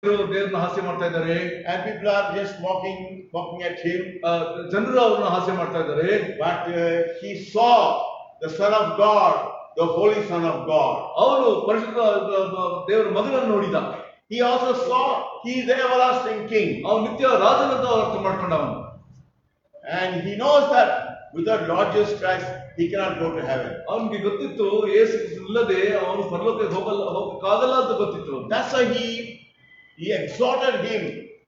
ದೇವರನ್ನ ಹಾಸ್ಯ ಮಾಡ್ತಾ ಇದ್ದಾರೆ. And people are just mocking at him. ಜನರು ಅವರನ್ನ ಹಾಸ್ಯ ಮಾಡ್ತಾ ಇದ್ದಾರೆ. But he saw the Son of God, the Holy Son of God. ಅವನು ಪರಿಶುದ್ಧ ದೇವರ ಮಗನನ್ನು ನೋಡಿದ. He also saw he is the everlasting King. ಅವನು ನಿತ್ಯ ರಾಜನಂತ ಅರ್ಥ ಮಾಡ್ಕೊಂಡವನು. And he knows that without Lord Jesus Christ he cannot go to heaven. ಅವನಿಗೆ ಗೊತ್ತಿತ್ತು ಯೇಸು ಇಲ್ಲದೆ ಅವನು ಪರಲೋಕಕ್ಕೆ ಹೋಗಕ್ಕಾಗಲ್ಲ ಅಂತ ಗೊತ್ತಿತ್ತು. That's why he exhorted him.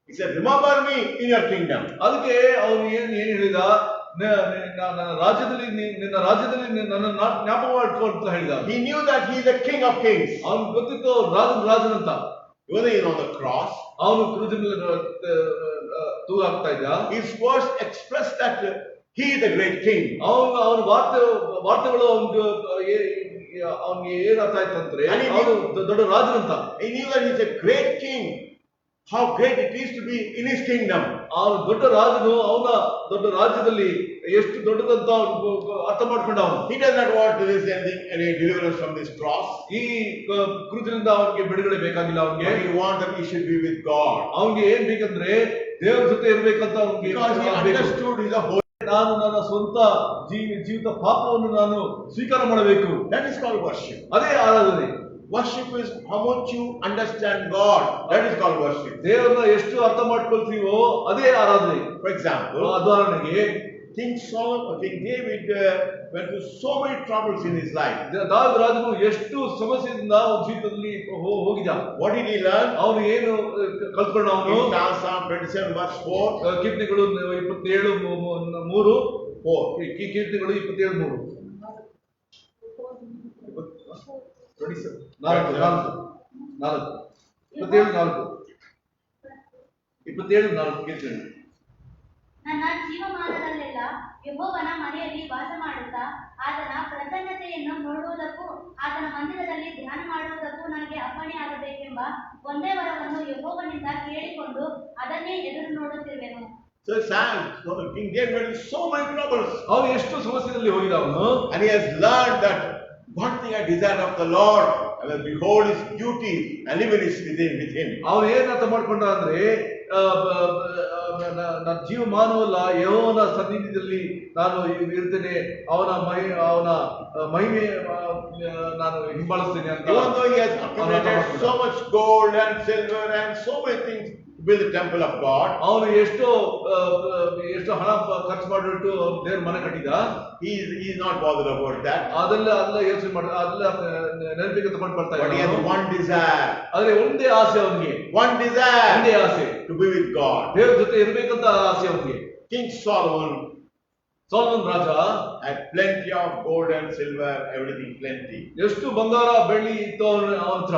He said, remember me in your kingdom. ಅದಕ್ಕೆ ಅವನು ಏನು ಹೇಳಿದ, ನನ್ನ ರಾಜ್ಯದಲ್ಲಿ ನಿನ್ನ ರಾಜ್ಯದಲ್ಲಿ ನನ್ನ ಜ್ಞಾಪಕ ಮಾಡ್ಕೊ ಅಂತ ಹೇಳಿದ. He knew that he is the King of Kings. ಅವನಿಗೆ ಗೊತ್ತಿತ್ತು ರಾಜನಂತ. Whether he is on the cross, ಅವನು ಕ್ರೂಜಲ್ಲಿ ತೂಗಾಗ್ತಾ ಇದ್ದ. his words expressed that he is the great king. ಅವನ ವಾರ್ತೆಗಳು ಅವನಿಗೆ ಏನರ್ಥ ಆಯ್ತಂದ್ರೆ ಅವನು ದೊಡ್ಡ ರಾಜನಂತ. He knew that he is a great king. How great it is to be in his kingdom. ಅವನು ದೊಡ್ಡ ರಾಜನು, ಅವನ ದೊಡ್ಡ ರಾಜ್ಯದಲ್ಲಿ ಎಷ್ಟು ದೊಡ್ಡದಂತ ಅರ್ಥ ಮಾಡ್ಕೊಂಡ ಅವನು. He does not want to receive any deliverance from this cross. ಈ ಕ್ರೂಜನಿಂದ ಅವನಿಗೆ ಬಿಡುಗಡೆ ಬೇಕಾಗಿಲ್ಲ. ಅವನಿಗೆ he wants that he should be with God. ಅವನಿಗೆ ಏನ್ ಬೇಕಂದ್ರೆ ದೇವರ ಜೊತೆ ಇರ್ಬೇಕಂತ ಅವನಿಗೆ. Because he understood his whole. ನಾನು ನನ್ನ ಸ್ವಂತ ಜೀವಿತ ಪಾಪವನ್ನು ನಾನು ಸ್ವೀಕಾರ ಮಾಡಬೇಕು. That is called worship. ಅದೇ ಆರಾಧನೆ. Worship is how much you understand God. That is called worship. ದೇವರನ್ನ ಎಷ್ಟು ಅರ್ಥ ಮಾಡ್ಕೊಳ್ತೀವೋ ಅದೇ ಆರಾಧನೆ. For example, ಉದಾಹರಣೆಗೆ King David went through so many troubles in his life. ದಾವೀದ ರಾಜನು ಎಷ್ಟು ಸಮಸ್ಯೆಯಿಂದ ಜೀವಿತದಲ್ಲಿ ಹೋಗಿದ. What did he learn? ಅವನು ಏನು ಕಲ್ತ್ಕೊಂಡ? ಅವನು Psalm 27 verse 4. ಕೀರ್ತನೆಗಳು 27:3. ಕೀರ್ತನೆಗಳು 27:3. 27:4 ಕೀರ್ತನೆ. ನನ್ನ ಜೀವಮಾನದಲ್ಲೆಲ್ಲ ಯೆಹೋವನ ಮನೆಯಲ್ಲಿ ವಾಸ ಮಾಡುತ್ತಾ ಆತನ ಪ್ರಸನ್ನತೆಯನ್ನು ನೋಡುವುದಕ್ಕೂ ಆತನ ಮಂದಿರದಲ್ಲಿ ಧ್ಯಾನ ಮಾಡುವುದಕ್ಕೂ ನನಗೆ ಅಪ್ಪಣೆಯಾಗಬೇಕೆಂಬ ಒಂದೇ ವರವನ್ನು ಯೆಹೋವನಿಂದ ಕೇಳಿಕೊಂಡು ಅದನ್ನೇ ಎದುರು ನೋಡುತ್ತಿರುವೆನು. So King David went through so many troubles. ಅವನು ಎಷ್ಟು ಸಮಸ್ಯೆಯಲ್ಲಿ ಹೋಗಿದ ಅವನು. And he has learned that one thing I desire of the Lord, I will behold his beauty and live in with him. ಅವನು ಏನ್ ಅರ್ಥ ಮಾಡ್ಕೊಂಡ ಅಂದ್ರೆ ನನ್ನ ಜೀವಮಾನವಲ್ಲ ಯೆಹೋವನ ಸನ್ನಿಧಿಯಲ್ಲಿ ನಾನು ಇರ್ತೇನೆ, ಅವನ ಮಹಿಮೆ ನಾನು ಹಿಂಬಾಲಿಸ್ತೇನೆ ಅಂತ. Even though he has accumulated so much gold and silver and so many things to build the temple of God, ಅವನು ಎಷ್ಟೋ ಹಣ ಖರ್ಚು ಮಾಡಿಬಿಟ್ಟು ದೇವ್ರ ಮನೆ ಕಟ್ಟಿದ. he is not bothered about that. ಅದೆಲ್ಲ ಯೋಚನೆ ಮಾಡಿ ಅದೆಲ್ಲ ನೆನಪಿಗೆ ತಗೊಂಡು ಬರ್ತಾ But he has one desire. ಆದ್ರೆ ಒಂದೇ ಆಸೆ ಅವನಿಗೆ. One desire. ಒಂದೇ ಆಸೆ, to be with God. ದೇವ್ರ ಜೊತೆ ಇರಬೇಕಂತ ಆಸೆ ಅವನಿಗೆ. King Solomon Raja had plenty of gold and silver, everything plenty. ಎಷ್ಟು ಬಂಗಾರ ಬೆಳ್ಳಿ ಇತ್ತು ಅವನ ಹತ್ರ.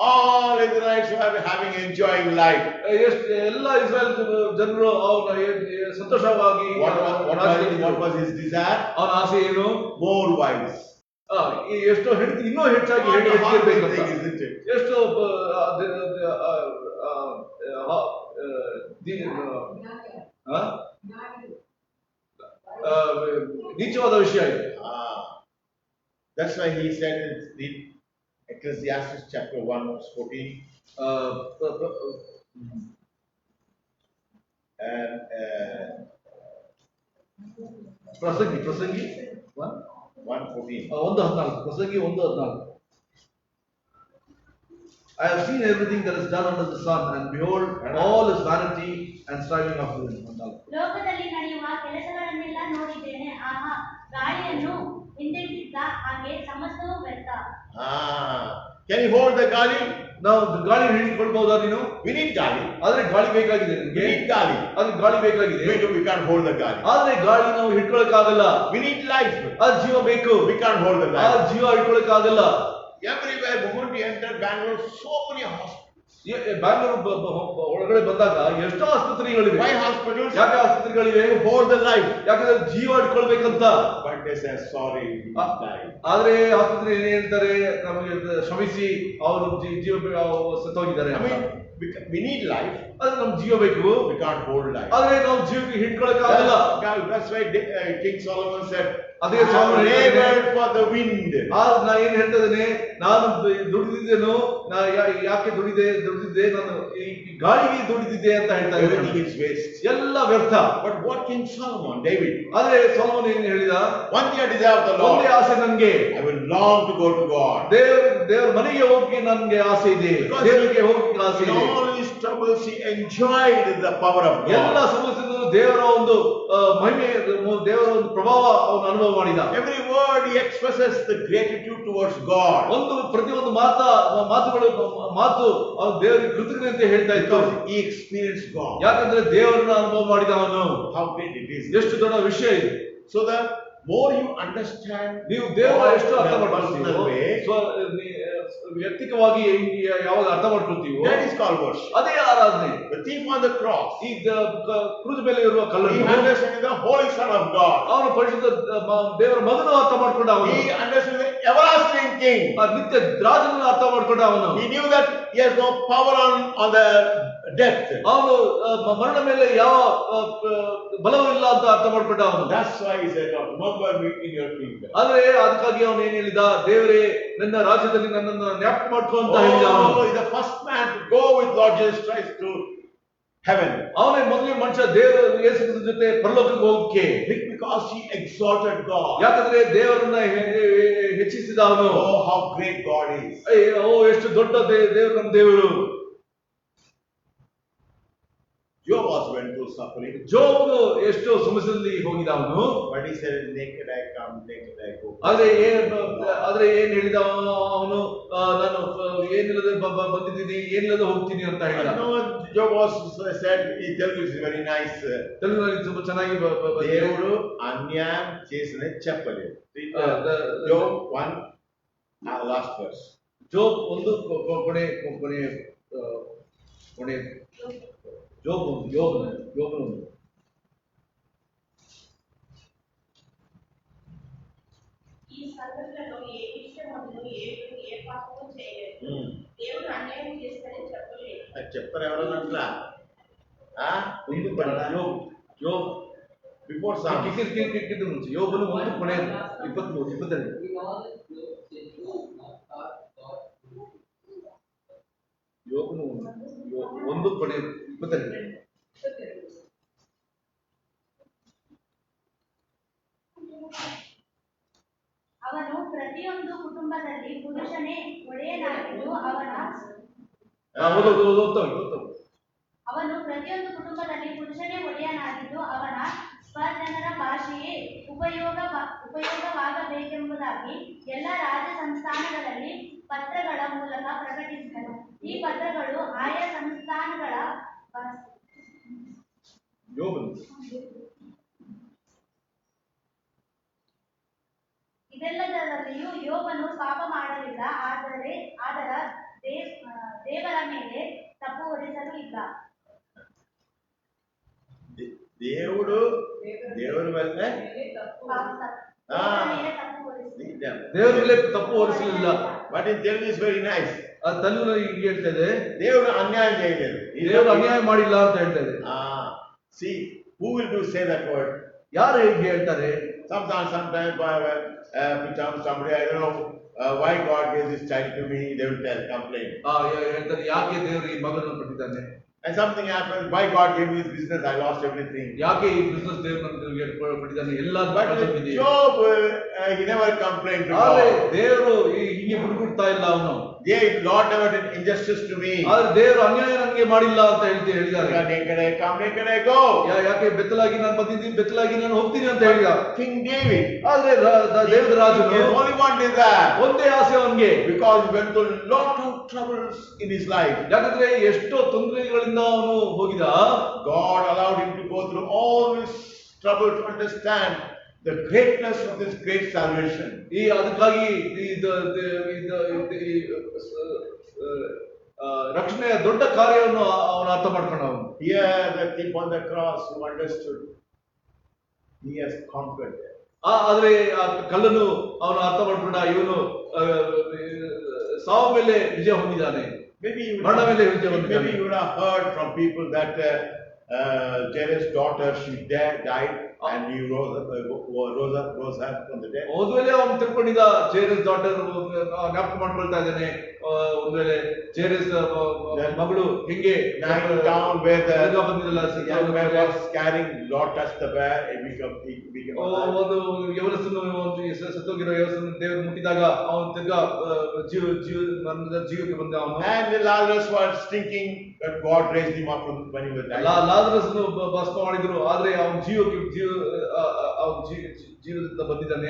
All Israelites were enjoying life. ಎಲ್ಲ ಇಸ್ರಾಯೇಲ್ ಜನರು ಅವನ ಸಂತೋಷವಾಗಿ. What was his desire? ಅವನ ಆಸೆ ಏನು? More wives. ಎಷ್ಟೋ ಇನ್ನೂ ಹೆಚ್ಚಾಗಿ ಎಷ್ಟು ನೀಚವಾದ ವಿಷಯ ಇದೆ. That's why he said in Ecclesiastes chapter 1 verse 14. And ಪ್ರಸಂಗಿ 1:14. 1:14. ಪ್ರಸಂಗಿ 1:14. I have seen everything that is done under the sun, and behold, all is vanity and striving of ruin. ಲೋಕದಲ್ಲಿ ನಡೆಯುವ ಕೆಲಸಗಳನ್ನೆಲ್ಲ ನೋಡಿದ್ದೇನೆ. ಆಹಾ, ಗಾಳಿಯನ್ನು ಹಿಂದೆಟ್ಟಿದ್ದ ಹಾಗೆ ಸಮಸ್ತವೂ ವ್ಯರ್ಥ. Can you hold the ಗಾಳಿ? ನಾವು ಗಾಳಿ ಹಿಡಿದುಕೊಳ್ಳಬಹುದಾ ನೀನು? We need ಗಾಳಿ. ಆದ್ರೆ ಗಾಳಿ ಬೇಕಾಗಿದೆ ನಿಮಗೆ. We need ಗಾಳಿ. ಅದಕ್ಕೆ ಗಾಳಿ ಬೇಕಾಗಿದೆ. We can't hold the ಗಾಳಿ. ಆದ್ರೆ ಗಾಳಿ ನಾವು ಹಿಡ್ಕೊಳ್ಳೋಕ್ಕಾಗಲ್ಲ. We need life. ಅದು ಜೀವ ಬೇಕು. We can't hold the life. ಆ ಜೀವ ಹಿಡ್ಕೊಳ್ಳೋಕ್ಕಾಗಲ್ಲ. Everywhere, moment we enter Bangalore, so many hospitals. Bangalore ಒಳಗಡೆ ಬಂದಾಗ ಎಷ್ಟೋ ಆಸ್ಪತ್ರೆಗಳಿವೆ. Why hospitals? ಯಾಕೆ ಆಸ್ಪತ್ರೆಗಳಿವೆ? Hold the life. ಯಾಕಂದ್ರೆ ಜೀವ ಹಿಡ್ಕೊಳ್ಬೇಕಂತ. But they say sorry, we die. ಆದ್ರೆ ಆಸ್ಪತ್ರೆ ಏನ್ ಹೇಳ್ತಾರೆ, ನಮಗೆ ಶ್ರಮಿಸಿ ಅವರು ಜೀವ ಸತ್ತೋಗಿದ್ದಾರೆ. We need life. ಅದು ನಮ್ ಜೀವ ಬೇಕು. We can't hold life. ಆದ್ರೆ ನಾವು ಜೀವಕ್ಕೆ ಹಿಡ್ಕೊಳಕ್ಕಾಗಲ್ಲ. That's why King Solomon said, ಅದೇ I have Swami labored for the wind. ನಾ ಏನ್ ಹೇಳ್ತಾ ಇದ್ದೇನೆ, ನಾನು ದುಡಿದಿದ್ದೇನು, ಯಾಕೆ ದುಡಿದಿದ್ದೆ ನಾನು ಈ ಗಾಳಿಗೆ ದುಡಿದಿದ್ದೆ ಅಂತ ಹೇಳ್ತಾ Everything ಇದ್ದೇನೆ. is waste. ಎಲ್ಲ ವ್ಯರ್ಥ. But what King Solomon, David, ಆದ್ರೆ ಸೊಲೊಮೋನ ಏನ್ ಹೇಳಿದ, one thing I desire of the Lord, ಒಂದೇ ಆಸೆ ನನ್ಗೆ, I will long to go to God. ದೇವರ ಮನೆಗೆ ಹೋಗಕ್ಕೆ ನನ್ಗೆ ಆಸೆ ಇದೆ, ದೇವರಿಗೆ ಹೋಗಕ್ಕೆ ಆಸೆ In ಇದೆ. all his troubles, he enjoyed the power of ಎಲ್ಲ God. ಸಮಸ್ಯೆಗಳು ದೇವರ ಒಂದು ಮಹಿಮೆ, ದೇವರ ಒಂದು ಪ್ರಭಾವ ಅವನು ಅನುಭವ ಮಾಡಿದ. Every word he expresses the gratitude towards God. ಪ್ರತಿಯೊಂದು ಮಾತು ಅವನು ದೇವರಿಗೆ ಕೃತಜ್ಞತೆ ಹೇಳ್ತಾ ಇತ್ತು. Because he experienced God. ಯಾಕಂದ್ರೆ ದೇವರನ್ನ ಅನುಭವ ಮಾಡಿದ ಅವನು. How great it is. ಎಷ್ಟು ದೊಡ್ಡ ವಿಷಯ ಇದು. So the more you understand, ನೀವು ದೇವರ ಎಷ್ಟು ಅರ್ಥ personal ಮಾಡ್ಕೊಳ್ತೀವೋ, way, ವ್ಯಕ್ತಿಕವಾಗಿ ಯಾವಾಗ ಅರ್ಥ ಮಾಡ್ಕೊಳ್ತೀವೋ, that is called worship. ಅದೇ ಆರಾಧನೆ. The thief on the cross, ಈ ಕ್ರೂಜ್ ಮೇಲೆ ಇರುವ he ಕಲ್ಲನ್ನು understood the Holy Son of God. ಅವನು ಪರಿಶುದ್ಧ ದೇವರ ಮಗನು ಅರ್ಥ ಮಾಡ್ಕೊಂಡ ಅವನು. He understood the everlasting King. ಆ ನಿತ್ಯ ರಾಜನನ್ನು ಅರ್ಥ ಮಾಡ್ಕೊಂಡ ಅವನು. He knew that he has no power on the death. ಅವನು ಮರಣ ಮೇಲೆ ಯಾವ ಬಲವೂ ಇಲ್ಲ ಅಂತ ಅರ್ಥ ಮಾಡ್ಕೊಂಡ ಅವನು. That's why he said, "Lord, remember me in your kingdom." ಆದ್ರೆ ಅದಕ್ಕಾಗಿ ಅವನು ಏನ್ ಹೇಳಿದ, ದೇವರೇ ನನ್ನ ರಾಜ್ಯದಲ್ಲಿ ನನ್ನನ್ನು ಜ್ಞಾಪಕ ಮಾಡ್ಕೊ ಅಂತ ಹೇಳಿದ ಅವನು. Oh, he is the first man to go with Lord Jesus Christ to heaven. ಅವನೇ ಮೊದಲನೇ ಮನುಷ್ಯ ದೇವರ ಯೇಸು ಕ್ರಿಸ್ತನ ಜೊತೆ ಪರಲೋಕಕ್ಕೆ ಹೋಗಕ್ಕೆ. Because he exalted God. ಯಾಕಂದ್ರೆ ದೇವರನ್ನ ಹೆಚ್ಚಿಸಿದ ಅವನು. Oh, how great God is. ಎಷ್ಟು ದೊಡ್ಡ ದೇವರು ನಮ್ಮ ದೇವರು. Job also went through suffering. ಜೋಬನು ಎಷ್ಟು ಸಮಸ್ಯೆಯಲ್ಲಿ ಹೋಗಿದ ಅವನು. But he said, "Naked I come, naked I go." ಆದ್ರೆ ಏನ್ ಹೇಳಿದ ಅವನು, ನಾನು ಏನಿಲ್ಲದೆ ಬಂದಿದ್ದೀನಿ, ಏನಿಲ್ಲದೆ ಹೋಗ್ತೀನಿ ಅಂತ ಹೇಳಿದ. No, Job also said, he Telugu is very nice. ತೆಲುಗಿನಲ್ಲಿ ತುಂಬಾ ಚೆನ್ನಾಗಿ దేవుడు అన్యాయం చేసిన చెప్పలేదు. Job 1 last verse. ಜೋಬ್ ಒಂದು ಕೊನೆ ಯೋಬನು ಒಂದು. ఈ సంగతులలో ఏ విషయమును ఏ పాపము చేయలేదు. దేవుడు అన్యాయం చేస్తాడని చెప్పలేదు. అది చెప్తారు ఎవరన్నా ಒಂದು ಯೋಬ್ బిఫోర్ ಕಿಕ್ಕಿದ ಮುಂಚೆ ಯೋಬನು ಒಂದು ಕೊನೆ 22. ಯೋಬನು ಒಂದು ಕೊನೆ 22. ಅವನು ಪ್ರತಿಯೊಂದು ಕುಟುಂಬದಲ್ಲಿ ಪುರುಷನೇ ಒಡೆಯನಾಗಿದ್ದು ಅವನು ಪ್ರತಿಯೊಂದು ಕುಟುಂಬದಲ್ಲಿ ಪುರುಷನೇ ಒಡೆಯನಾಗಿದ್ದು ಅವನ ಸ್ವಜನರ ಭಾಷೆಯೇ ಉಪಯೋಗವಾಗಬೇಕೆಂಬುದಾಗಿ ಎಲ್ಲ ರಾಜ ಸಂಸ್ಥಾನಗಳಲ್ಲಿ ಪತ್ರಗಳ ಮೂಲಕ ಪ್ರಕಟಿಸಿದನು. ಈ ಪತ್ರಗಳು ಆಯಾ ಸಂಸ್ಥಾನಗಳ ಇದೆಲ್ಲದರಲ್ಲಿಯೂ ಯೋಬನು ಪಾಪ ಮಾಡಲಿಲ್ಲ, ಆದರ ದೇವರ ಮೇಲೆ ತಪ್ಪು ಹೊರಿಸಲು ಇಲ್ಲ. దేవుడు దేవుని వల్ల ದೇವರ ಮೇಲೆ ತಪ್ಪು ಹೊರಿಸಲಿಲ್ಲ. But in Telugu is very nice. Telugu ಹೀಗೆ ಹೇಳ್ತಾ ಇದೆ, ದೇವರು ಅನ್ಯಾಯ చేయలేదు, ದೇವರು ಅನ್ಯಾಯ ಮಾಡಿಲ್ಲ ಅಂತ ಹೇಳ್ತಾ ಇದೆ. C who will do say that word? ಯಾರು ಹೇಗೆ ಹೇಳ್ತಾರೆ? sometimes somebody, I don't know why God gave this child to me, they will complain. ಹೇಳ್ತಾರೆ, ಯಾಕೆ ದೇವರು ಈ ಮಗನನ್ನು ಕೊಟ್ಟಿದ್ದಾನೆ. And something happens, why God gave me this business, I lost everything. ಯಾಕೆ ಈ ಬಿಸಿನೆಸ್ ದೇವರು ನನಗೆ ಕೊಟ್ಟಿದ್ದಾನೆ, ಎಲ್ಲ. But Job, he never complained to God. ದೇವರು ಹೀಗೆ ಬಿಡ್ಕೊಡ್ತಾ ಇಲ್ಲ ಅವನು. Lord never did injustice to me. ಆದ್ರೆ ದೇವರು ಅನ್ಯಾಯ ನನಗೆ ಮಾಡಿಲ್ಲ ಅಂತ ಹೇಳಿದ್ದಾರೆ. Naked I come, naked I go. ಯಾಕೆ ಬೆತ್ತಲಾಗಿ ನಾನು ಬಂದಿದ್ದೀನಿ, ಬೆತ್ತಲಾಗಿ ನಾನು ಹೋಗ್ತೀನಿ ಅಂತ ಹೇಳಿದ King David. ಆದ್ರೆ ದೇವದ ರಾಜನು only one desire, ಒಂದೇ ಆಸೆ ಅವನಿಗೆ. because he went through lot of troubles in his life. ಯಾಕಂದ್ರೆ ಎಷ್ಟೋ ತೊಂದರೆಗಳಿಂದ ಅವನು ಹೋಗಿದ. God allowed him to go through all this trouble to understand the greatness of this great salvation. ಅದಕ್ಕಾಗಿ ರಕ್ಷಣೆಯ ದೊಡ್ಡ ಕಾರ್ಯವನ್ನು ಅವನು ಅರ್ಥ ಮಾಡ್ಕೊಂಡ. ಅವನು Here the thief on the cross who understood, he has conquered. ಆದ್ರೆ ಆ ಕಲ್ಲನ್ನು ಅವನು ಅರ್ಥ ಮಾಡ್ಕೊಂಡ, ಇವನು ಸಾವು ಮೇಲೆ ವಿಜಯ ಹೊಂದಿದ್ದಾನೆ. Maybe you would have heard from people that Jairus' daughter, she died and he rose up from the dead. ಒಂದು ವೇಳೆ ಅವನು ತಿಳ್ಕೊಂಡಿದ್ದ ಜೇರಸ್ ಡಾಟರ್ ಜ್ಞಾಪಕ ಮಾಡ್ಕೊಳ್ತಾ ಇದ್ದಾನೆ, ಒಂದು ವೇಳೆ ಜೇರಸ್ ಮಗಳು ಹಿಂಗೆ Lying down where the ಬಂದಿದ್ದಲ್ಲ, young man was carrying, Lord touched the bear, he became alive. ಒಂದು ಯವನಸ್ಥನು ಸತ್ತೋಗಿರೋ ಯವನಸ್ಥನು ದೇವರು ಮುಟ್ಟಿದಾಗ ಅವನು ತಿರ್ಗಾ ಜೀವಕ್ಕೆ ಬಂದ ಅವನು. And Lazarus was thinking that God raised him up when he was dying. Lazarus ಭಸ್ಮ ಮಾಡಿದ್ರು, ಆದ್ರೆ ಅವನ ಜೀವದಿಂದ ಬಂದಿದ್ದಾನೆ.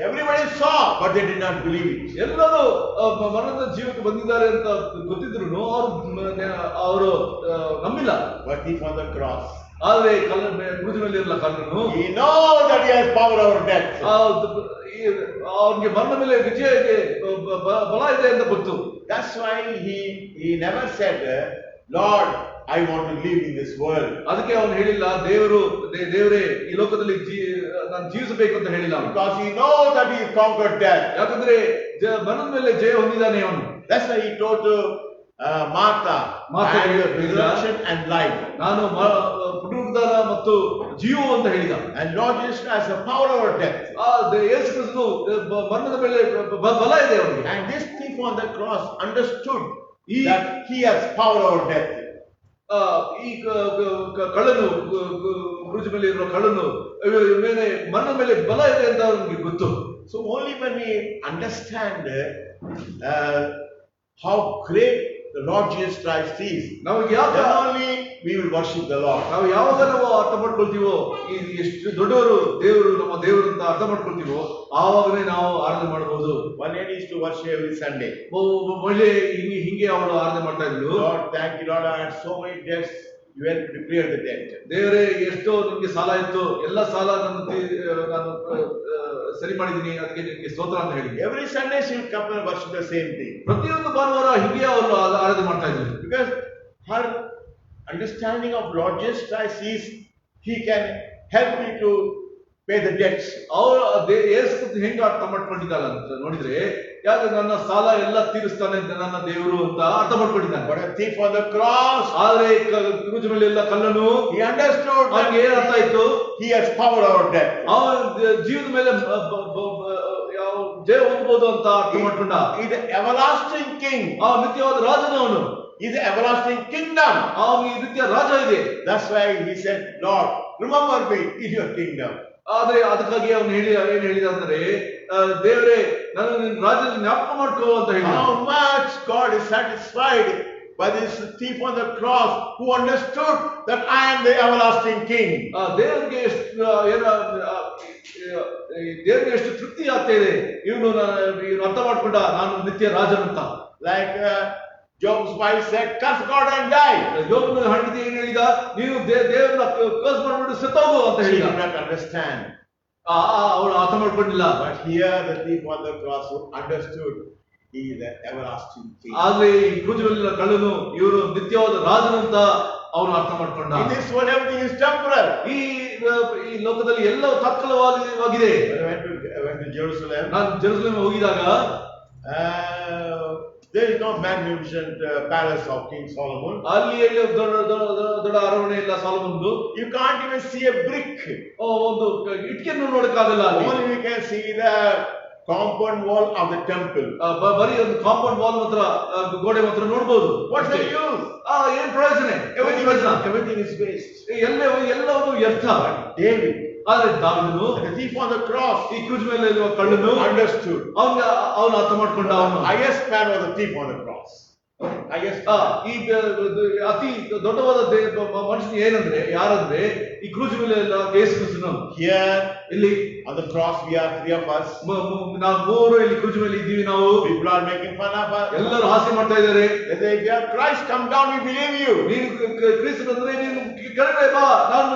Everybody saw, but they did not believe it. ಎಲ್ಲರೂ ಮರಣದ ಜೀವಕ್ಕೆ ಬಂದಿದ್ದಾರೆ ಅಂತ ಗೊತ್ತಿದ್ರು ಅವರು ನಂಬಿಲ್ಲ. But he on the cross, ಆದ್ರೆ ಕ್ರೂಜ್ ಮೇಲೆ ಇರಲ್ಲ ಕಲ್ಲನು, he knows that he has power over death. ಅವನಿಗೆ ಮರಣ ಮೇಲೆ ವಿಜಯಕ್ಕೆ ಬಲ ಇದೆ ಅಂತ ಗೊತ್ತು. That's why he never said, Lord, I want to live in this world. ಅದಕ್ಕೆ ಅವನು ಹೇಳಿಲ್ಲ ದೇವರೇ ಈ ಲೋಕದಲ್ಲಿ ನಾನು ಜೀವಿಸಬೇಕು ಅಂತ ಹೇಳಿಲ್ಲ. Because he knows that he conquered death. ಯಾಕಂದ್ರೆ ಮರಣದ ಮೇಲೆ ಜಯ ಹೊಂದಿದ್ದಾನೆ ಅವನು. That's why he told to Martha, I am the resurrection and life. ನಾನು ಪುನರುದ್ಧಾರ ಮತ್ತು ಜೀವ ಅಂತ ಹೇಳಿದ. And Lord Jesus has the power over death. ಯೇಸು ಕ್ರಿಸ್ತನು ಮರಣದ ಮೇಲೆ ಬಲ ಇದೆ ಅವನಿಗೆ. And this thief on the cross understood that he has power over death. ಈ ಕಳ್ಳನು ಕ್ರೂಜ್ ಮೇಲೆ ಇರುವ ಕಳ್ಳನು ಮೇಲೆ ಮರಣ ಮೇಲೆ ಬಲ ಇದೆ ಅಂತ ಅವನಿಗೆ ಗೊತ್ತು. So only when we understand how great the Lord Jesus Christ is, then only we will worship the Lord. ನಾವು ಯಾವಾಗ ನಾವು ಅರ್ಥ ಮಾಡ್ಕೊಳ್ತೀವೋ ಎಷ್ಟು ದೊಡ್ಡವರು ದೇವರು ನಮ್ಮ ದೇವರು ಅಂತ ಅರ್ಥ ಮಾಡ್ಕೊಳ್ತೀವೋ ಆವಾಗಲೇ ನಾವು ಆರಾಧನೆ ಮಾಡಬಹುದು. One lady used to worship every Sunday. ಮಹಿಳೆ ಹಿಂಗೆ ಅವಳು ಆರಾಧನೆ ಮಾಡ್ತಾ ಇದ್ಳು. Lord, thank you, Lord, I had so many debts. You helped to clear the debt. ದೇವರೇ ಎಷ್ಟೋ ನಿಮ್ಗೆ ಸಾಲ ಇತ್ತು, ಎಲ್ಲ ಸಾಲ ನಾನು ಸರಿ ಮಾಡಿದೀನಿ, ಅದಕ್ಕೆ ನಿಮ್ಗೆ ಸ್ತೋತ್ರ ಅಂತ ಹೇಳಿ. Every Sunday she will come and worship the same thing. ಪ್ರತಿಯೊಂದು ಭಾನುವಾರ ಹಿಂಗೆ ಅವರು ಆರಾಧನೆ ಮಾಡ್ತಾ ಇದ್ರು. Because her understanding of Lord Jesus Christ is he can help me to pay the debts. ಅವರು ಯೇಸು ಹೆಂಗ ಅರ್ಥ ಮಾಡ್ಕೊಂಡಿದ್ದಾಳೆ ಅಂತ ನೋಡಿದ್ರೆ, ಯಾಕೆ ನನ್ನ ಸಾಲ ಎಲ್ಲ ತೀರಿಸ್ತಾನೆ ನನ್ನ ದೇವರು ಅಂತ ಅರ್ಥ ಮಾಡ್ಕೊಂಡಿದ್ದಾನೆ. But a thief on the cross, ಆದ್ರೆ ಕ್ರೂಜ್ ಮೇಲೆ ಎಲ್ಲ ಕಲ್ಲನು he understood ಅವನಿಗೆ ಏನ್ ಅರ್ಥ ಆಯ್ತು, he has power over death. ಅವನ ಜೀವದ ಮೇಲೆ ಜಯ ಹೊಂದಬಹುದು ಅಂತ ಅರ್ಥ ಮಾಡ್ಕೊಂಡ. He is the everlasting king. ನಿತ್ಯವಾದ ರಾಜನ ಅವನು. He is the everlasting kingdom. ಅವನಿಗೆ ನಿತ್ಯ ರಾಜ ಇದೆ. That's why he said, Lord, remember me in your kingdom. ಆದ್ರೆ ಅದಕ್ಕಾಗಿ ಅವನು ಏನ್ ಹೇಳಿದ ಅಂದ್ರೆ, ದೇವರೇ ನಾನು ನಿನ್ನ ರಾಜ್ಯದಲ್ಲಿ ಜ್ಞಾಪಕ ಮಾಡ್ಕೋ ಅಂತ ಹೇಳಿ. How much God is satisfied by this thief on the cross who understood that I am the everlasting king. ದೇವರಿಗೆ ಎಷ್ಟು ತೃಪ್ತಿ ಆಗ್ತಾ ಇದೆ, ಇವನು ಅರ್ಥ ಮಾಡ್ಕೊಂಡ ನಾನು ನಿತ್ಯ ರಾಜನಂತ. Like Job's wife said, curse God and die. ಯೋಬನ ಹೆಂಡತಿ ಏನ್ ಹೇಳಿದ, ನೀವು ದೇವರನ್ನ ಕರ್ಸ್ ಮಾಡ್ಬಿಟ್ಟು ಸತ್ತೋಗು ಅಂತ She ಹೇಳಿದ. did not understand. ಅವಳು ಅರ್ಥ ಮಾಡ್ಕೊಂಡಿಲ್ಲ. But here the thief on the cross who understood he is the everlasting king. ಆದ್ರೆ ಈ ಕ್ರೂಜಲ್ಲಿನ ಕಳ್ಳನು ಇವರು ನಿತ್ಯವಾದ ರಾಜನಂತ ಅವನು ಅರ್ಥ ಮಾಡ್ಕೊಂಡ. In this world everything is temporal. ಈ ಲೋಕದಲ್ಲಿ ಎಲ್ಲ ತಾತ್ಕಾಲಿಕವಾಗಿದೆ. Went to Jerusalem. ನಾನು Jerusalem ಹೋಗಿದಾಗ there is no magnificent palace of King Solomon. ಅಲ್ಲಿ ದೊಡ್ಡ ಅರಮನೆ ಇಲ್ಲ ಸೊಲೊಮೋನದು. You can't even see a brick. ಒಂದು ಇಟ್ಕೆಯನ್ನು ನೋಡಕ್ಕಾಗಲ್ಲ. Only we can see the compound wall of the temple. ಬರೀ ಒಂದು ಕಾಂಪೌಂಡ್ ವಾಲ್ ಮಾತ್ರ, ಗೋಡೆ ಮಾತ್ರ ನೋಡಬಹುದು. What's the use? ಏನ್ ಪ್ರಯೋಜನ? Everything is waste. ಎಲ್ಲವೂ ವ್ಯರ್ಥ. David, ಆದ್ರೆ ದಾವೀದನು, the thief on the cross, ಈ ಕ್ರೂಜ್ ಮೇಲೆ ಇರುವ ಕಳ್ಳನು understood. ಅವನು ಅರ್ಥ ಮಾಡ್ಕೊಂಡ. ಅವನು highest man was the thief on the cross. ಈ ಅತಿ ದೊಡ್ಡವಾದ ಮನುಷ್ಯನ ಏನಂದ್ರೆ ಯಾರಂದ್ರೆ ಈ ಕ್ರೂಜ್ ಮೇಲೆ ಯೇಸು ಕ್ರಿಸ್ತನು. Here ಇಲ್ಲಿ on the cross we are three of us. ನಾವು ಮೂವರು ಇಲ್ಲಿ ಕ್ರೂಜ್ ಮೇಲೆ ಇದ್ದೀವಿ. ನಾವು People are making fun of us. ಎಲ್ಲರೂ ಹಾಸ್ಯ ಮಾಡ್ತಾ ಇದ್ದಾರೆ. They say, if you are Christ, come down, we believe you. ನೀನು ಕ್ರಿಸ್ತನಂದ್ರೆ ನೀನು ಕೆಳಗಡೆ ಬಾ, ನಾನು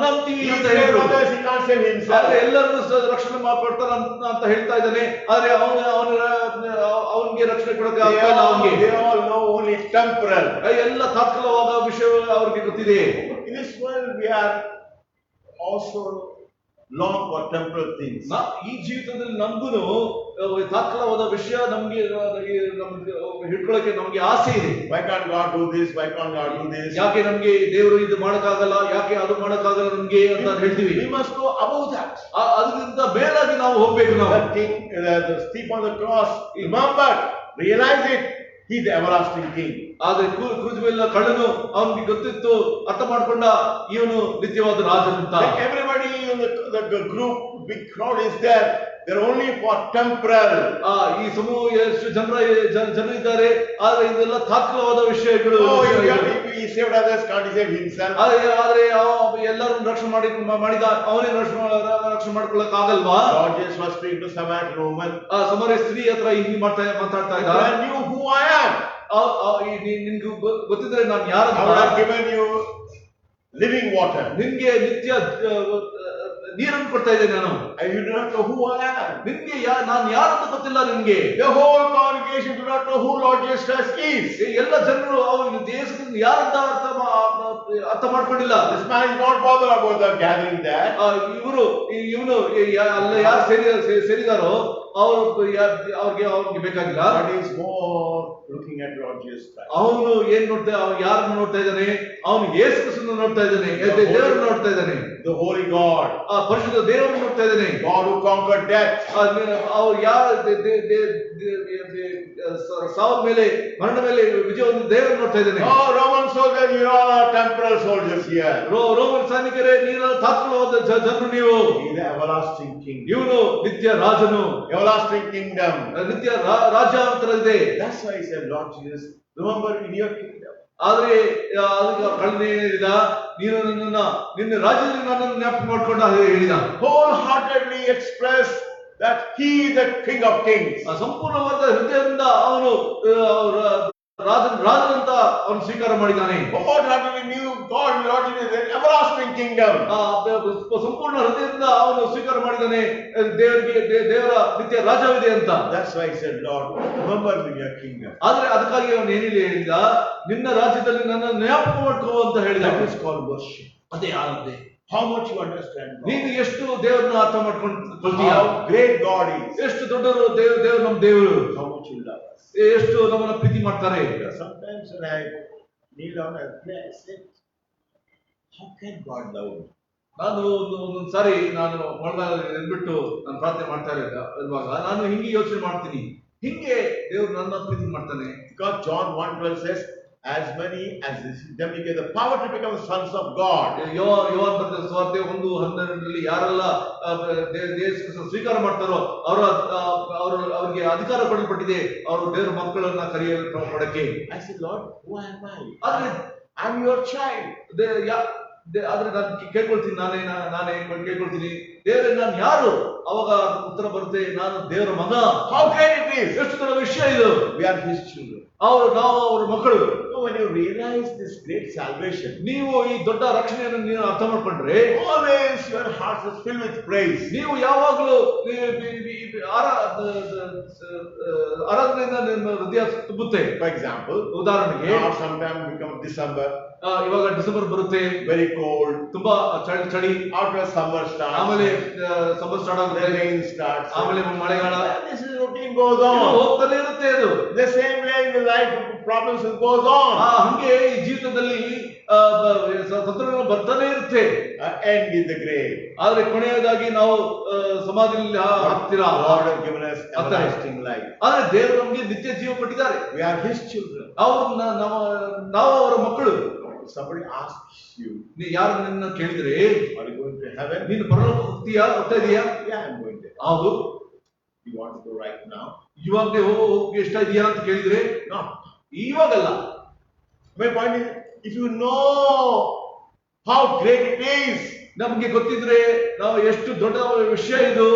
ನಂಬ್ತೀವಿ ಅಂತ ಹೇಳಿದ್ರು. He can't save himself. ಆದ್ರೆ ಎಲ್ಲರನ್ನು ರಕ್ಷಣೆ ಮಾಡ್ಕೊಡ್ತಾರ ಅಂತ ಹೇಳ್ತಾ ಇದ್ದಾನೆ. ಆದ್ರೆ ಅವನಿಗೆ ರಕ್ಷಣೆ ಕೊಡಕ್ಕೆ ಆಗ್ತಾ ಇಲ್ಲ. They all know only temporal. ಎಲ್ಲ ತಾತ್ಕಾಲಿಕವಾದ ವಿಷಯ ಅವ್ರಿಗೆ ಗೊತ್ತಿದೆ. In this world we are also long for temporal things. ಈ ಜೀವಿತದಲ್ಲಿ ನಮಗೂ ತಾತ್ಕಾಲವಾದ ವಿಷಯ ನಮ್ಗೆ ಹಿಡ್ಕೊಳ್ಳಕ್ಕೆ ನಮ್ಗೆ ಆಸೆ ಇದೆ. Why can't God do this? Why can't God do this? ಯಾಕೆ ನಮ್ಗೆ ದೇವರು ಇದು ಮಾಡಕ್ಕಾಗಲ್ಲ, ಯಾಕೆ ಅದು ಮಾಡಕ್ಕಾಗಲ್ಲ ನಮ್ಗೆ ಅಂತ ಹೇಳ್ತೀವಿ. We must go above that. ಅದಕ್ಕಿಂತ ಮೇಲಾಗಿ ನಾವು ಹೋಗ್ಬೇಕು. ನಾವು The king, the thief on the cross, remember, realize it. He is the everlasting king. ಆದ್ರೆ ಕ್ರೂಜ್ ಮೇಲೆ ಕಳ್ಳನು ಅವನಿಗೆ ಗೊತ್ತಿತ್ತು, ಅರ್ಥ ಮಾಡ್ಕೊಂಡ, ಇವನು ನಿತ್ಯವಾದ ರಾಜನಂತ. Everybody in the group, big crowd is there. They're only for temporal. ಈ ಸಮೂಹ ಎಷ್ಟು ಜನರಿದ್ದಾರೆ, ಆದ್ರೆ ಇದೆಲ್ಲ ತಾತ್ಕಾಲವಾದ ವಿಷಯಗಳು. He saved others, can't he save himself? ಆದ್ರೆ ಎಲ್ಲರೂ ರಕ್ಷಣೆ ಮಾಡಿದ, ಅವನೇ ರಕ್ಷಣೆ ಮಾಡ್ಕೊಳ್ಳಕ್ ಆಗಲ್ವಾ? God just was speaking to Samaritan woman. ಸಮರ್ಯ ಸ್ತ್ರೀ ಹತ್ರ ಹಿಂಗ್ ಮಾತಾಡ್ತಾ ಇದ್ದ. I knew who I am. ನಿನ್ಗೆ ಗೊತ್ತಿದ್ರೆ ನಾನು ಯಾರು? I would have given you living water. ನಿನ್ಗೆ ನಿತ್ಯ ನೀರನ್ನು ಕೊಡ್ತಾ ಇದ್ದೇನೆ ನಾನು. You do not know who I am. ನಿನ್ಗೆ ನಾನು ಯಾರು ಅಂತ ಗೊತ್ತಿಲ್ಲ ನಿನ್ಗೆ. The whole congregation do not know who Lord Jesus Christ is. ಎಲ್ಲ ಜನರು ಅವನು ದೇಶದಿಂದ ಯಾರಂತ ಅರ್ಥ ಮಾಡ್ಕೊಂಡಿಲ್ಲ. This man is not bothered about the gathering there. ಇವನು ಅಲ್ಲ ಯಾರು ಸೇರಿದಾರೋ ಅವ್ರಿಗೆ ಬೇಕಾಗಿಲ್ಲ. But he is more looking at Lord Jesus Christ. ಅವನು ಏನ್ ಯಾರನ್ನು ನೋಡ್ತಾ ಇದ್ದಾನೆ? ಅವನು ಯೇಸು ಕ್ರಿಸ್ತನನ್ನು ನೋಡ್ತಾ ಇದ್ದಾನೆ, ದೇವರನ್ನು ನೋಡ್ತಾ ಇದ್ದಾನೆ. The holy God. ಪರಿಶುದ್ಧ ದೇವರನ್ನು ನೋಡ್ತಾ ಇದ್ದಾನೆ. God who conquered death. ಅವ್ರು ಸಾವು ಮೇಲೆ, ಮರಣ ಮೇಲೆ ವಿಜಯವನ್ನು ದೇವರನ್ನು ನೋಡ್ತಾ ಇದ್ದಾನೆ. Oh, Roman soldiers, you all are temporal soldiers here. Roman ಸೈನಿಕರೇ, ನೀನು ತಾತ್ಕಾಲವಾದ ಜನರು. ನೀವು He is the everlasting king. ಇವನು ನಿತ್ಯ ರಾಜನು, Everlasting kingdom. ನಿತ್ಯ ರಾಜ್ಯಾಂತರ ಇದೆ. That's why he said, Lord Jesus, remember in your kingdom. ಆದ್ರೆ ಕಳ್ಳನೇ ಹೇಳಿದ, ನೀನು ನಿನ್ನ ರಾಜ್ಯದಲ್ಲಿ ನನ್ನನ್ನು ಜ್ಞಾಪಕ ಮಾಡ್ಕೊಂಡ ಹೇಳಿದ. Wholeheartedly express that he is the king of kings. ಸಂಪೂರ್ಣವಾದ ಹೃದಯದಿಂದ ಅವನು ರಾಜನಂತ ಅವನು ಸ್ವೀಕಾರ ಮಾಡಿದ್ದಾನೆ. Wholeheartedly knew God, Lord Jesus, the everlasting kingdom. ಸಂಪೂರ್ಣ ಹೃದಯದಿಂದ ಅವನು ಸ್ವೀಕಾರ ಮಾಡಿದ್ದಾನೆ, ದೇವರ ನಿತ್ಯ ರಾಜ್ಯವಿದೆ ಅಂತ. That's why he said, Lord, remember in your kingdom. ಆದ್ರೆ ಅದಕ್ಕಾಗಿ ಅವನು ಏನಿಲ್ಲ ಹೇಳಿದ, ನಿನ್ನ ರಾಜ್ಯದಲ್ಲಿ ನನ್ನ ಜ್ಞಾಪಕ ಮಾಡ್ಕೋ ಅಂತ ಹೇಳಿದ. That is called worship. ಅದೇ ಆರಾಧನೆ. How much you understand God. ನೀನು ಎಷ್ಟು ದೇವರನ್ನ ಅರ್ಥ ಮಾಡ್ಕೊಳ್ತೀಯ? How great God is. ಎಷ್ಟು ದೊಡ್ಡವರು ದೇವರು, ನಮ್ಮ ದೇವರು. How much you love us. ಎಷ್ಟು ನಮ್ಮನ್ನ ಪ್ರೀತಿ ಮಾಡ್ತಾರೆ. Sometimes when I kneel down and pray, I say, how can God love me? ನಾನು ಒಂದೊಂದು ಸಾರಿ ನಾನು ಎದ್ಬಿಟ್ಟು ನಾನು ಪ್ರಾರ್ಥನೆ ಮಾಡ್ತಾ ಇರುವಾಗ ನಾನು ಹಿಂಗೆ ಯೋಚನೆ ಮಾಡ್ತೀನಿ, ಹಿಂಗೆ ದೇವರು ನನ್ನ ಪ್ರೀತಿ ಮಾಡ್ತಾನೆ. Because John 1:12 says, as many as them he gave the power to become sons of God. ಯೋಹಾನ ಬರೆದ ಸುವಾರ್ತೆ 1:12 ಯಾರೆಲ್ಲ ಸ್ವೀಕಾರ ಮಾಡ್ತಾರೋ ಅವ್ರಿಗೆ ಅಧಿಕಾರ ಕೊಡಲ್ಪಟ್ಟಿದೆ, ಅವರು ದೇವರ ಮಕ್ಕಳನ್ನ ಕರೆಯಲ್ಪಡಕ್ಕೆ. I said, Lord, who am I? ಆದ್ರೆ I'm your child. ಆದ್ರೆ ನಾನು ಕೇಳ್ಕೊಳ್ತೀನಿ, ನಾನೇ ಕೇಳ್ಕೊಳ್ತೀನಿ, ದೇವರೇ ನಾನು ಯಾರು? ಅವಾಗ ಉತ್ತರ ಬರುತ್ತೆ, ನಾನು ದೇವರ ಮಗ. How great it is. ಎಷ್ಟು ದೊಡ್ಡ ವಿಷಯ ಇದು. We are his children. ನಾವು ಅವ್ರ ಮಕ್ಕಳು. When you realize this great salvation, ನೀವು ಈ ದೊಡ್ಡ ರಕ್ಷಣೆಯನ್ನು ನೀವು ಅರ್ಥ ಮಾಡ್ಕೊಂಡ್ರೆ, always your heart is filled with praise. ನೀವು ಯಾವಾಗಲೂ ಆರಾಧನೆಯಿಂದ ನಿಮ್ಮ ಹೃದಯ ತುಂಬುತ್ತೆ. For example, ಉದಾಹರಣೆಗೆ now sometime become December, ಇವಾಗ ಡಿಸೆಂಬರ್ ಬರುತ್ತೆ, very cold, ತುಂಬಾ ಚಳಿ. after summer starts, ಆಮೇಲೆ ಸಮ್ಮರ್ ಸ್ಟಾರ್ಟ್ ಆಗುತ್ತೆ, rain starts, ಆಮೇಲೆ ಮಳೆಗಾಲ. this is routine goes on. ಹೋಗ್ತಾನೆ ಇರುತ್ತೆ ಅದು. The same way in the life problems goes on. ಹಂಗೆ ಈ ಜೀವಿತದಲ್ಲಿ ತೊಂದರೆಗಳು ಬರ್ತಾನೆ ಇರುತ್ತೆ. End is the grave. ಆದ್ರೆ ಕೊನೆಯದಾಗಿ ನಾವು ಸಮಾಧಿಯಲ್ಲಿ ಹಾಕ್ತೀರಾ. God has given us everlasting life. ಆದ್ರೆ ದೇವರು ನಮಗೆ ನಿತ್ಯ ಜೀವ ಕೊಟ್ಟಿದ್ದಾರೆ. We are his children. ನಾವು ಅವರ ಮಕ್ಕಳು. Somebody asks you, ಯಾರು ನಿನ್ನ ಕೇಳಿದ್ರೆ, are you going to heaven? ನೀನು ಪರಲೋಕ ಹೋಗ್ತೀಯಾ, ಹೋಗ್ತಾ ಇದೀಯಾ? Yeah, I'm going to. ಹೌದು. You want to go right now? ಇವಾಗಲೇ ಹೋಗಿ ಇಷ್ಟ ಇದೆಯಾ ಅಂತ ಕೇಳಿದ್ರೆ, No. ಇವಾಗಲ್ಲ. My point is, if you know how great it is, ನಮ್ಗೆ ಗೊತ್ತಿದ್ರೆ ನಾವು ಎಷ್ಟು ದೊಡ್ಡ ವಿಷಯ ಇದು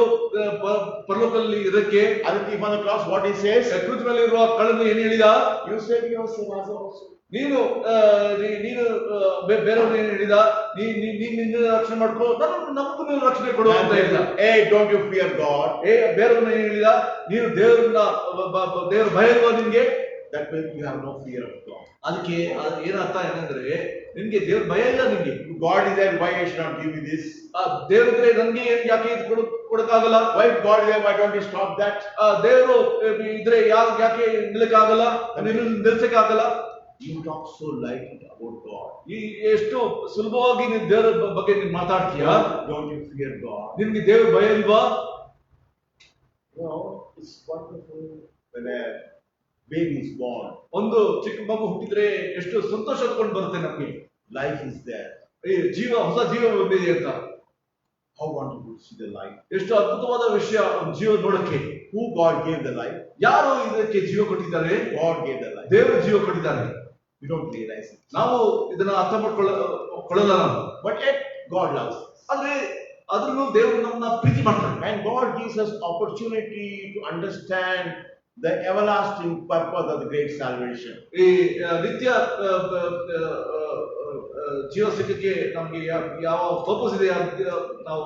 ಪರಲೋಕದಲ್ಲಿ ಇದಕ್ಕೆ. ಅದಕ್ಕೆ on the cross what he says, cruise ಮೇಲೆ ಇರುವ ಕಳ್ಳನು ಏನ್ ಹೇಳಿದ? you save yourself also. ನೀನು ಬೇರೆಯವ್ರನ್ನ ಏನ್ ಹೇಳಿದ? ನಿನ್ನ ರಕ್ಷಣೆ ಮಾಡ್ಕೋ, ನಮಗೂ ನೀನು ರಕ್ಷಣೆ ಕೊಡು ಅಂತ ಹೇಳಿದ. Hey, don't you fear God? ಬೇರೆಯವ್ರನ್ನ ಏನ್ ಹೇಳಿದ? ನೀನು ದೇವರ ಭಯ ಇಲ್ವಾ ನಿನ್ಗೆ? That means you have no fear of God. ಅದಕ್ಕೆ ಏನರ್ಥ ಏನಂದ್ರೆ ನಿನ್ಗೆ ದೇವ್ರ ಭಯ ಇಲ್ಲ ನಿನ್ಗೆ. God is there, why I should not give you this? ದೇವ್ರಿದ್ರೆ ನನ್ಗೆ ಯಾಕೆ ಇದು ಕೊಡಕ್ಕಾಗಲ್ಲ? Why God is there, why don't you stop that? ದೇವರು ಇದ್ರೆ ಯಾಕೆ ನಿಲ್ಲಕ್ಕಾಗಲ್ಲ, ನಿಲ್ಸಕ್ಕಾಗಲ್ಲ? You talk so lightly about God. ಈ ಎಷ್ಟು ಸುಲಭವಾಗಿ ನೀನ್ ದೇವರ ಬಗ್ಗೆ ನೀನ್ ಮಾತಾಡ್ತೀಯ. Don't you fear God? ನಿಮ್ಗೆ ದೇವ್ರ ಭಯ ಇಲ್ವಾ? No, it's wonderful when a baby is born. ಒಂದು ಚಿಕ್ಕ ಮಗು ಹುಟ್ಟಿದ್ರೆ ಎಷ್ಟು ಸಂತೋಷ ತಗೊಂಡು ಬರುತ್ತೆ ನಮ್ಗೆ. Life is there. ಹೊಸ ಜೀವ ಬಂದಿದೆ ಅಂತ. How wonderful to see the life. ಎಷ್ಟು ಅದ್ಭುತವಾದ ವಿಷಯ ಜೀವ ನೋಡಕ್ಕೆ. Who God gave the life? ಯಾರು ಇದಕ್ಕೆ ಜೀವ ಕೊಟ್ಟಿದ್ದಾರೆ? God gave the life. ದೇವರು ಜೀವ ಕೊಟ್ಟಿದ್ದಾರೆ. We don't realize it. ನಾವು ಇದನ್ನ ಅರ್ಥ ಮಾಡ್ಕೊಳ್ಳಲ್ಲ ನಾವು. But yet God loves us. ಆದ್ರೆ ಅದ್ರೂ ದೇವರು ನಮ್ಮನ್ನ ಪ್ರೀತಿ ಮಾಡ್ತಾರೆ. And God gives us opportunity to understand the everlasting purpose of the great salvation. ಈ ನಿತ್ಯ ಜೀವ ಸಿಕ್ಕಕ್ಕೆ ನಮ್ಗೆ ಯಾವ ಪರ್ಪಸ್ ಇದೆ ಅಂತ ನಾವು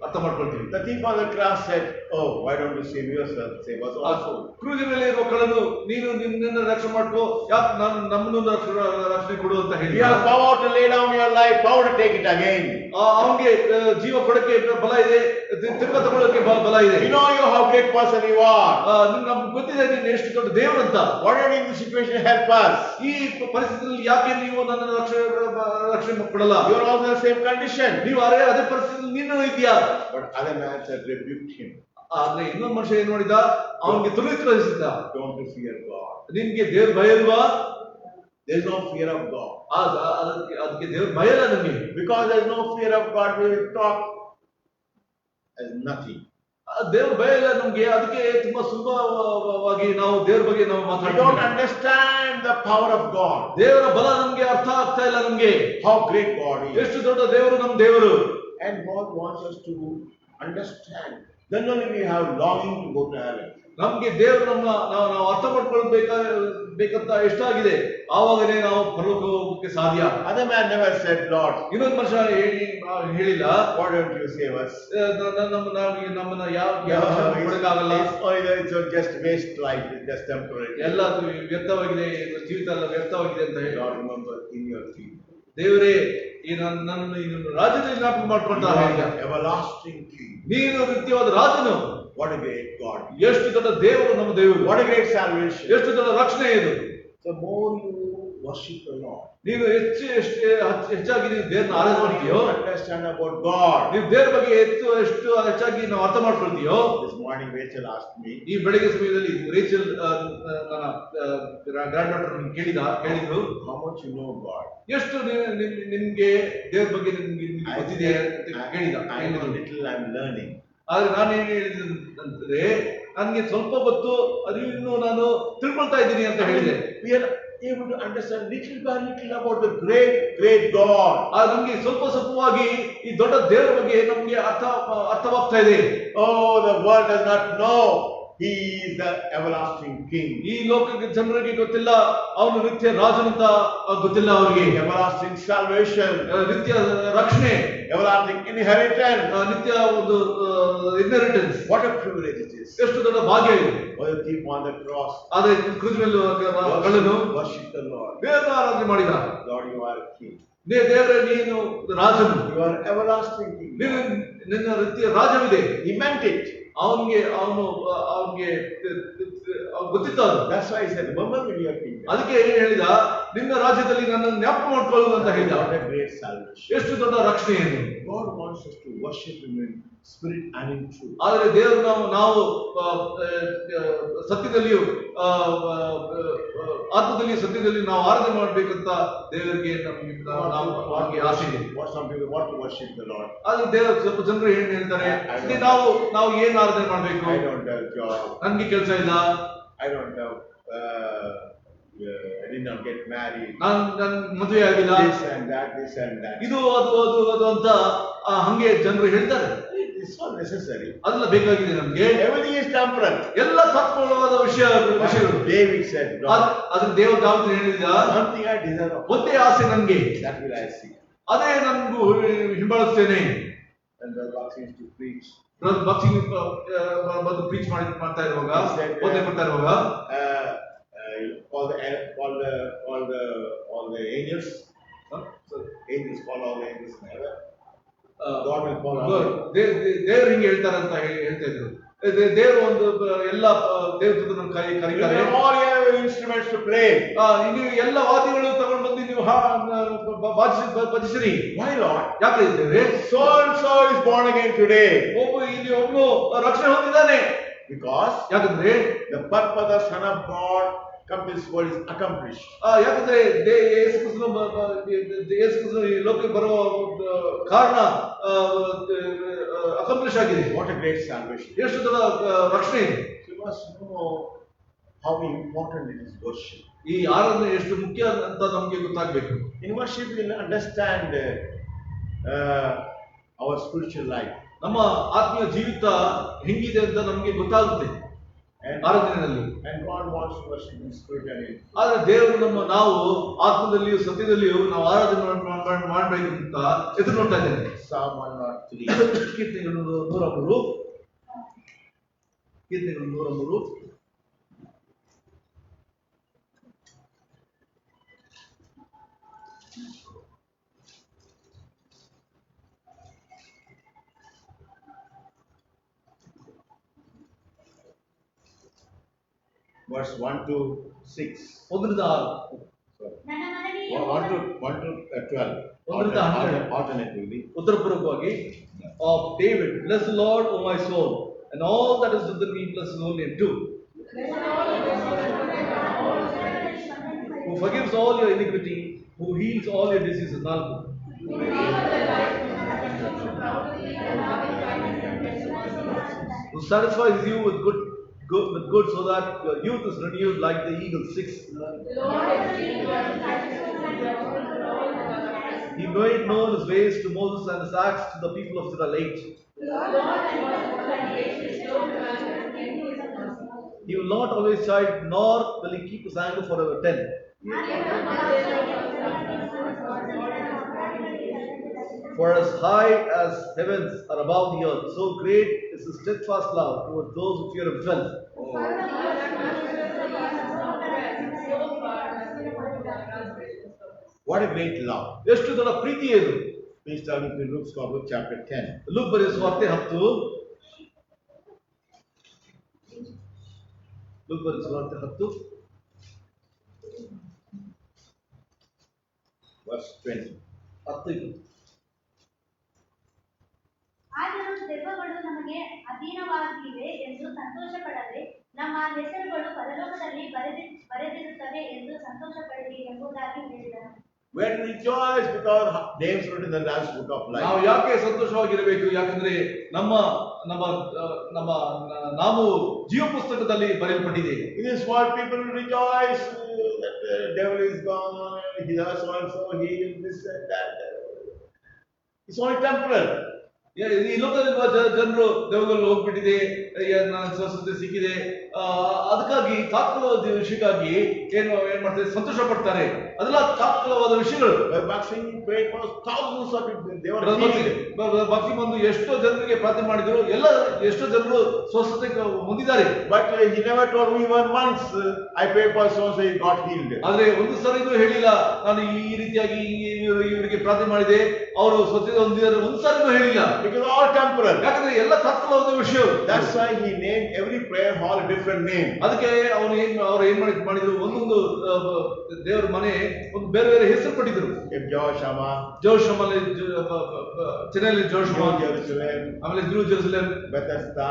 ಅರ್ಥ ಮಾಡ್ಕೊಳ್ತೀವಿ. The thief on the cross said, "Oh, why don't you save yourself? Save us also." Cruise ಮೇಲೆ ಇರುವ ಕಳ್ಳನು, ನೀನು ನಿನ್ನನ್ನು ರಕ್ಷಣೆ ಮಾಡ್ಕೋ, ಯಾಕೆ ನಮ್ಮನ್ನು ರಕ್ಷಣೆ ಕೊಡು ಅಂತ ಹೇಳಿ. You have power to lay down your life, power to take it again. ಅವನಿಗೆ ಜೀವ ಕೊಡಕ್ಕೆ ಬಲ ಇದೆ, ತಿರ್ಗ ತಗೊಳ್ಳಕ್ಕೆ ಬಲ ಇದೆ. You know how great person you are. ನಮ್ಗೆ ಗೊತ್ತಿದೆ ನೀನು ಎಷ್ಟು ದೊಡ್ಡ ದೇವರು ಅಂತ. Why don't you in this situation help us? ಈ ಪರಿಸ್ಥಿತಿಯಲ್ಲಿ ಯಾಕೆ ನೀವು ನನ್ನನ್ನು ರಕ್ಷಣೆ ಕೊಡಲ್ಲ? You are also in the same condition. ನೀವು ಅದೇ ಪರಿಸ್ಥಿತಿಯಲ್ಲಿ ನೀನು ಇದೆಯಾ? But other man said, rebuked him. ಆದ್ರೆ ಇನ್ನೊಂದು ಮನುಷ್ಯ ಏನ್ ಮಾಡಿದ? ಅವನಿಗೆ ತುಳಿತರಿಸಿದ್ದ. Don't you fear God. ನಿನ್ಗೆ ದೇವ್ರ ಭಯ ಇಲ್ವಾ? There is no fear of God. ಅದಕ್ಕೆ ದೇವ್ರ ಭಯ ಇಲ್ಲ ನಮಗೆ. Because there is no fear of God, we will talk as nothing. ದೇವ್ರ ಭಯ ಇಲ್ಲ ನಮ್ಗೆ, ಅದಕ್ಕೆ ತುಂಬಾ ಸುಲಭವಾಗಿ ನಾವು ದೇವ್ರ ಬಗ್ಗೆ ನಾವು We ಮಾತಾಡ್ತೀವಿ. don't understand the power of God. ದೇವರ ಬಲ ನಮ್ಗೆ ಅರ್ಥ ಆಗ್ತಾ ಇಲ್ಲ ನಮ್ಗೆ. How great God is. ಎಷ್ಟು ದೊಡ್ಡ ದೇವರು ನಮ್ ದೇವರು. And God wants us to understand. Then only we have longing to go to heaven. ನಮ್ಗೆ ದೇವರು ನಾವು ಅರ್ಥ ಮಾಡ್ಕೊಳ್ಬೇಕಂತ ಎಷ್ಟಾಗಿದೆ, ಆವಾಗನೇ ನಾವು ಪರಲೋಕ ಹೋಗಕ್ಕೆ ಸಾಧ್ಯ. Other man never said, Lord, ಇನ್ನೊಂದು ಮನುಷ್ಯ ಹೇಳಿಲ್ಲ, why don't you save us? ನಮ್ಮನ್ನ ಯಾವ ಕೊಡಕ್ಕಾಗಲ್ಲ, It's just waste life, it's just temporary. ಎಲ್ಲ ವ್ಯರ್ಥವಾಗಿದೆ, ಜೀವಿತ ಎಲ್ಲ ವ್ಯರ್ಥವಾಗಿದೆ ಅಂತ ಹೇಳಿ. Lord, remember in your kingdom. ದೇವರೇ ನನ್ನನ್ನು ರಾಜ್ಯದಲ್ಲಿ ಜ್ಞಾಪಕ ಮಾಡ್ಕೊಳ್ತಾ everlasting king. ನೀನು ನಿತ್ಯವಾದ ರಾಜನು. What a great God. ಎಷ್ಟು ದೊಡ್ಡ ದೇವರು ನಮ್ಮ ದೇವರು. What a great salvation. ಎಷ್ಟು ದೊಡ್ಡ ರಕ್ಷಣೆ ಇದು. The more you worship the Lord, ನೀನು ಹೆಚ್ಚಾಗಿ ನೀವು ದೇವರನ್ನ ಆರಾಧನೆ ಮಾಡ್ತೀಯೋ, understand about God. ನೀವು ದೇವರ ಬಗ್ಗೆ ಎಷ್ಟು ಹೆಚ್ಚಾಗಿ ನಾವು ಅರ್ಥ ಮಾಡ್ಕೊಳ್ತೀಯೋ. This morning Rachel asked me, ಈ ಬೆಳಗ್ಗೆ ಸಮಯದಲ್ಲಿ ರೇಚಲ್ ನನ್ನ ಗ್ರ್ಯಾಂಡ್ ಡಾಟರ್ ಕೇಳಿದ್ರು, how much you know God? ಎಷ್ಟು ನಿಮ್ಗೆ ದೇವರ ಬಗ್ಗೆ ನಿಮ್ಗೆ ಗೊತ್ತಿದೆ ಅಂತ ಕೇಳಿದ. I'm learning. ಆದ್ರೆ ನಾನು ಏನ್ ಹೇಳಿದ್ರೆ, ನನ್ಗೆ ಸ್ವಲ್ಪ ಹೊತ್ತು ಅರಿವಿನ್ನು ನಾನು ತಿಳ್ಕೊಳ್ತಾ ಇದ್ದೀನಿ ಅಂತ ಹೇಳಿದೆ. We are able to understand little by little about the great God. ನಮ್ಗೆ ಸ್ವಲ್ಪವಾಗಿ ಈ ದೊಡ್ಡ ದೇವರ ಬಗ್ಗೆ ನಮ್ಗೆ ಅರ್ಥವಾಗ್ತಾ ಇದೆ. Oh, the world does not know. He is the everlasting king. ಈ ಲೋಕಕ್ಕೆ ಜನರಿಗೆ ಗೊತ್ತಿಲ್ಲ, ಅವನು ನಿತ್ಯ ರಾಜನಂತ ಗೊತ್ತಿಲ್ಲ ಅವರಿಗೆ. Everlasting salvation, ನಿತ್ಯ ರಕ್ಷಣೆ, everlasting inheritance, ನಿತ್ಯ ಒಂದು inheritance. What a privilege it is. ಎಷ್ಟು ದೊಡ್ಡ ಭಾಗ್ಯ ಇದೆ. The thief on the cross, ಆದ್ರೆ ಕ್ರೂಜ್ ಮೇಲೆ ಕಳ್ಳನು worship the Lord. ದೇವರನ್ನ ಆರಾಧನೆ ಮಾಡಿದ. Lord, you are a king. ದೇವರೇ ನೀನು ರಾಜನು, You are everlasting king. ನಿನ್ನ ನಿತ್ಯ ರಾಜವಿದೆ. He meant it. ಅವನಿಗೆ ಗೊತ್ತಿತ್ತು ಅದು. That's why he said, remember when you are king. ಅದಕ್ಕೆ ಏನ್ ಹೇಳಿದ, ನಿನ್ನ ರಾಜ್ಯದಲ್ಲಿ ನನ್ನನ್ನು ಜ್ಞಾಪಕ ಮಾಡ್ಕೊಳ್ಳುವುದು ಅಂತ ಹೇಳಿದ. What a great salvation. ಎಷ್ಟು ದೊಡ್ಡ ರಕ್ಷಣೆ ಏನು. God wants us to worship him in spirit and in truth. ಆದರೆ ದೇವರು ನಾವು ಸತ್ಯದಲ್ಲಿಯೂ ಆತ್ಮದಲ್ಲಿ ಸತ್ಯದಲ್ಲಿ ನಾವು ಆರಾಧನೆ ಮಾಡ್ಬೇಕಂತ ದೇವರಿಗೆ ನಮ್ಗೆ ಆಸೆ ಇದೆ. What some people want to worship the Lord. ಆದ್ರೆ ದೇವರು ಸ್ವಲ್ಪ ಜನರು ಏನ್ ಹೇಳ್ತಾರೆ, ನಾವು ಏನ್ ಆರಾಧನೆ ಮಾಡ್ಬೇಕು? I don't have job. ನನ್ಗೆ ಕೆಲಸ ಇಲ್ಲ. I don't have I did not get married. ನನ್ ಮದುವೆ ಆಗಿಲ್ಲ. This and that. ಇದು ಅದು ಅಂತ ಹಂಗೆ ಜನರು ಹೇಳ್ತಾರೆ. It's not necessary. ಅದೆಲ್ಲ ಬೇಕಾಗಿದೆ ನಮ್ಗೆ. Everything is temporal. ಎಲ್ಲ ತಾತ್ಕಾಲಿಕವಾದ ವಿಷಯಗಳು. David said, ಅದ್ರ ದೇವರು ದಾವೀದನು ಹೇಳಿದ, one thing I desire, ಒಂದೇ ಆಸೆ ನನ್ಗೆ, that will I see. ಅದೇ ನನ್ಗೂ ಹಿಂಬಾಲಿಸ್ತೇನೆ. And the Lord seems to preach. Boxing ಬಂದು ಪ್ರೀಚ್ ಮಾಡ್ತಾ ಇರುವಾಗ, ಬೋಧನೆ ಮಾಡ್ತಾ ಇರುವಾಗ, all the angels. Huh? So, Angels call all the angels in heaven. ಆ, God will call all the ದೇವ್ರು ಹಿಂಗೆ ಹೇಳ್ತಾರೆ ಅಂತ ಹೇಳ್ತಾ ಇದ್ರು. ದೇವರು ಒಂದು ಎಲ್ಲ ದೇವದೂತರನ್ನು ಕರೀತಾರೆ. all your instruments to play. ನೀವು ಎಲ್ಲ ವಾದ್ಯಗಳು ತಗೊಂಡು ಬಂದು ನೀವು ಭಜಿಸಿರಿ. Why Lord? ಯಾಕೆ ಇದ್ದೇವೆ? So and so is born again today. ಇಲ್ಲಿ ಒಬ್ಬನು ರಕ್ಷಣೆ ಹೊಂದಿದ್ದಾನೆ. Because ಯಾಕಂದ್ರೆ the purpose of Son of God come to this world is accomplished. ಯಾಕಂದ್ರೆ ಯೇಸು ಕ್ರಿಸ್ತನು ಈ ಲೋಕಕ್ಕೆ ಬರುವ ಕಾರಣ ಅಕಂಪ್ಲಿಷ್ ಆಗಿದೆ. What a great salvation. ಎಷ್ಟು ದೊಡ್ಡ ರಕ್ಷಣೆ ಇದೆ. You must know how important it is worship. ಈ ಆರಾಧನೆ ಎಷ್ಟು ಮುಖ್ಯ ಅಂತ ನಮ್ಗೆ ಗೊತ್ತಾಗ್ಬೇಕು. In worship we will understand our spiritual life. ನಮ್ಮ ಆತ್ಮೀಯ ಜೀವಿತ ಹೆಂಗಿದೆ ಅಂತ ನಮ್ಗೆ ಗೊತ್ತಾಗುತ್ತೆ ಆರಾಧನೆಯಲ್ಲಿ. And God wants to worship in spirit and in truth. ಆದ್ರೆ ದೇವರು ನಾವು ಆತ್ಮದಲ್ಲಿಯೂ ಸತ್ಯದಲ್ಲಿಯೂ ನಾವು ಆರಾಧನೆ ಮಾಡಬೇಕು ಅಂತ ಎದುರು ನೋಡ್ತಾ ಇದ್ದೇನೆ. Psalm 103. ಕೀರ್ತನೆಗಳು 103. ಕೀರ್ತನೆಗಳು 103. Verse 1 to 6. 1ರಿಂದ 6. ನನ್ನ ಮನವಿ 1 to 12. Alternatively. ಉತ್ತರಪೂರ್ವಕವಾಗಿ of David, bless the Lord, O my soul, and all that is within me, bless his holy name too. Who forgives all your iniquity, who heals all your diseases. 4. Who satisfies you with good so that your youth is renewed like the eagle. 6. He made known his ways to Moses and his acts to the people of Israel. 8. He will not always chide, nor will he keep his anger forever. 10. For as high as heavens are above the earth, so great is his steadfast love towards those who fear him. 12. What a great love. ಎಷ್ಟು ದೊಡ್ಡ ಪ್ರೀತಿ ಇದು. Please turn to Luke's Gospel, chapter 10. Luke ಬರೆದ ಸುವಾರ್ತೆ 10. Luke ಬರೆದ ಸುವಾರ್ತೆ 10. Verse 20. ಆದರೂ ದೆವ್ವಗಳು ನಮಗೆ ಅಧೀನವಾಗಿವೆ ಎಂದು ಸಂತೋಷ ಪಡದೆ ನಮ್ಮ ಹೆಸರುಗಳು ಪರಲೋಕದಲ್ಲಿ ಬರೆದಿರುತ್ತವೆ ಎಂದು ಸಂತೋಷ ಪಡಿರಿ ಎಂಬುದಾಗಿ ಹೇಳಿದನು. We have to rejoice because names written in the last book of life. ನಾವು ಯಾಕೆ ಸಂತೋಷವಾಗಿರಬೇಕು? ಯಾಕಂದ್ರೆ ನಮ್ಮ ನಮ್ಮ ನಮ್ಮ ನಾವು ಜೀವ ಪುಸ್ತಕದಲ್ಲಿ ಬರೆಯಲ್ಪಟ್ಟಿದೆ. In this world, people will rejoice that the devil is gone, he has also healed this and that. It's only temporal. ಈ ಲೋಕದಲ್ಲಿರುವ ಜನರು ದೇವರಲ್ಲಿ ಹೋಗ್ಬಿಟ್ಟಿದೆ, ನನ್ನ ಸ್ವಸ್ಥತೆ ಸಿಕ್ಕಿದೆ, ಅದಕ್ಕಾಗಿ ತಾತ್ಕಾಲವಾದ ವಿಷಯಕ್ಕಾಗಿ ಏನ್ ಮಾಡ್ತಾರೆ, ಸಂತೋಷ ಪಡ್ತಾರೆ. ಅದೆಲ್ಲ ತಾತ್ಕಾಲವಾದ ವಿಷಯಗಳು. ಭಕ್ತಿ ಬಂದು ಎಷ್ಟೋ ಜನರಿಗೆ ಪ್ರಾರ್ಥನೆ ಮಾಡಿದ್ರು, ಎಷ್ಟೋ ಜನರು ಸ್ವಸ್ಥತೆ ಹೊಂದಿದ್ದಾರೆ. But he never told me even once, I prayed for so and so, he got healed. ಆದ್ರೆ ಒಂದು ಸರಿನೂ ಹೇಳಿಲ್ಲ, ನಾನು ಈ ರೀತಿಯಾಗಿ ಇವರಿಗೆ ಪ್ರಾರ್ಥನೆ ಮಾಡಿದೆ, ಅವರು ಸ್ವಸ್ಥತೆ ಹೊಂದಿದ್ದಾರೆ, ಒಂದು ಸರಿನೂ ಹೇಳಿಲ್ಲ. Because all temporal. ಯಾಕಂದ್ರೆ ಎಲ್ಲ ತಾತ್ಕಾಲವಾದ ವಿಷಯ. That's why he named every prayer hall a different name. ಅದಕ್ಕೆ ಅವ್ರು ಏನ್ ಮಾಡಿದ್ರು, ಒಂದೊಂದು ದೇವರ ಮನೆ ಒಂದು ಬೇರೆ ಬೇರೆ ಹೆಸರು ಕೊಟ್ಟಿದ್ರು. ಜೋಶಮ್ ಅಲ್ಲಿ ಚೆನ್ನೈಲಿ ಜೋಶಮ್, ಆಮೇಲೆ New Jerusalem, Bethesda,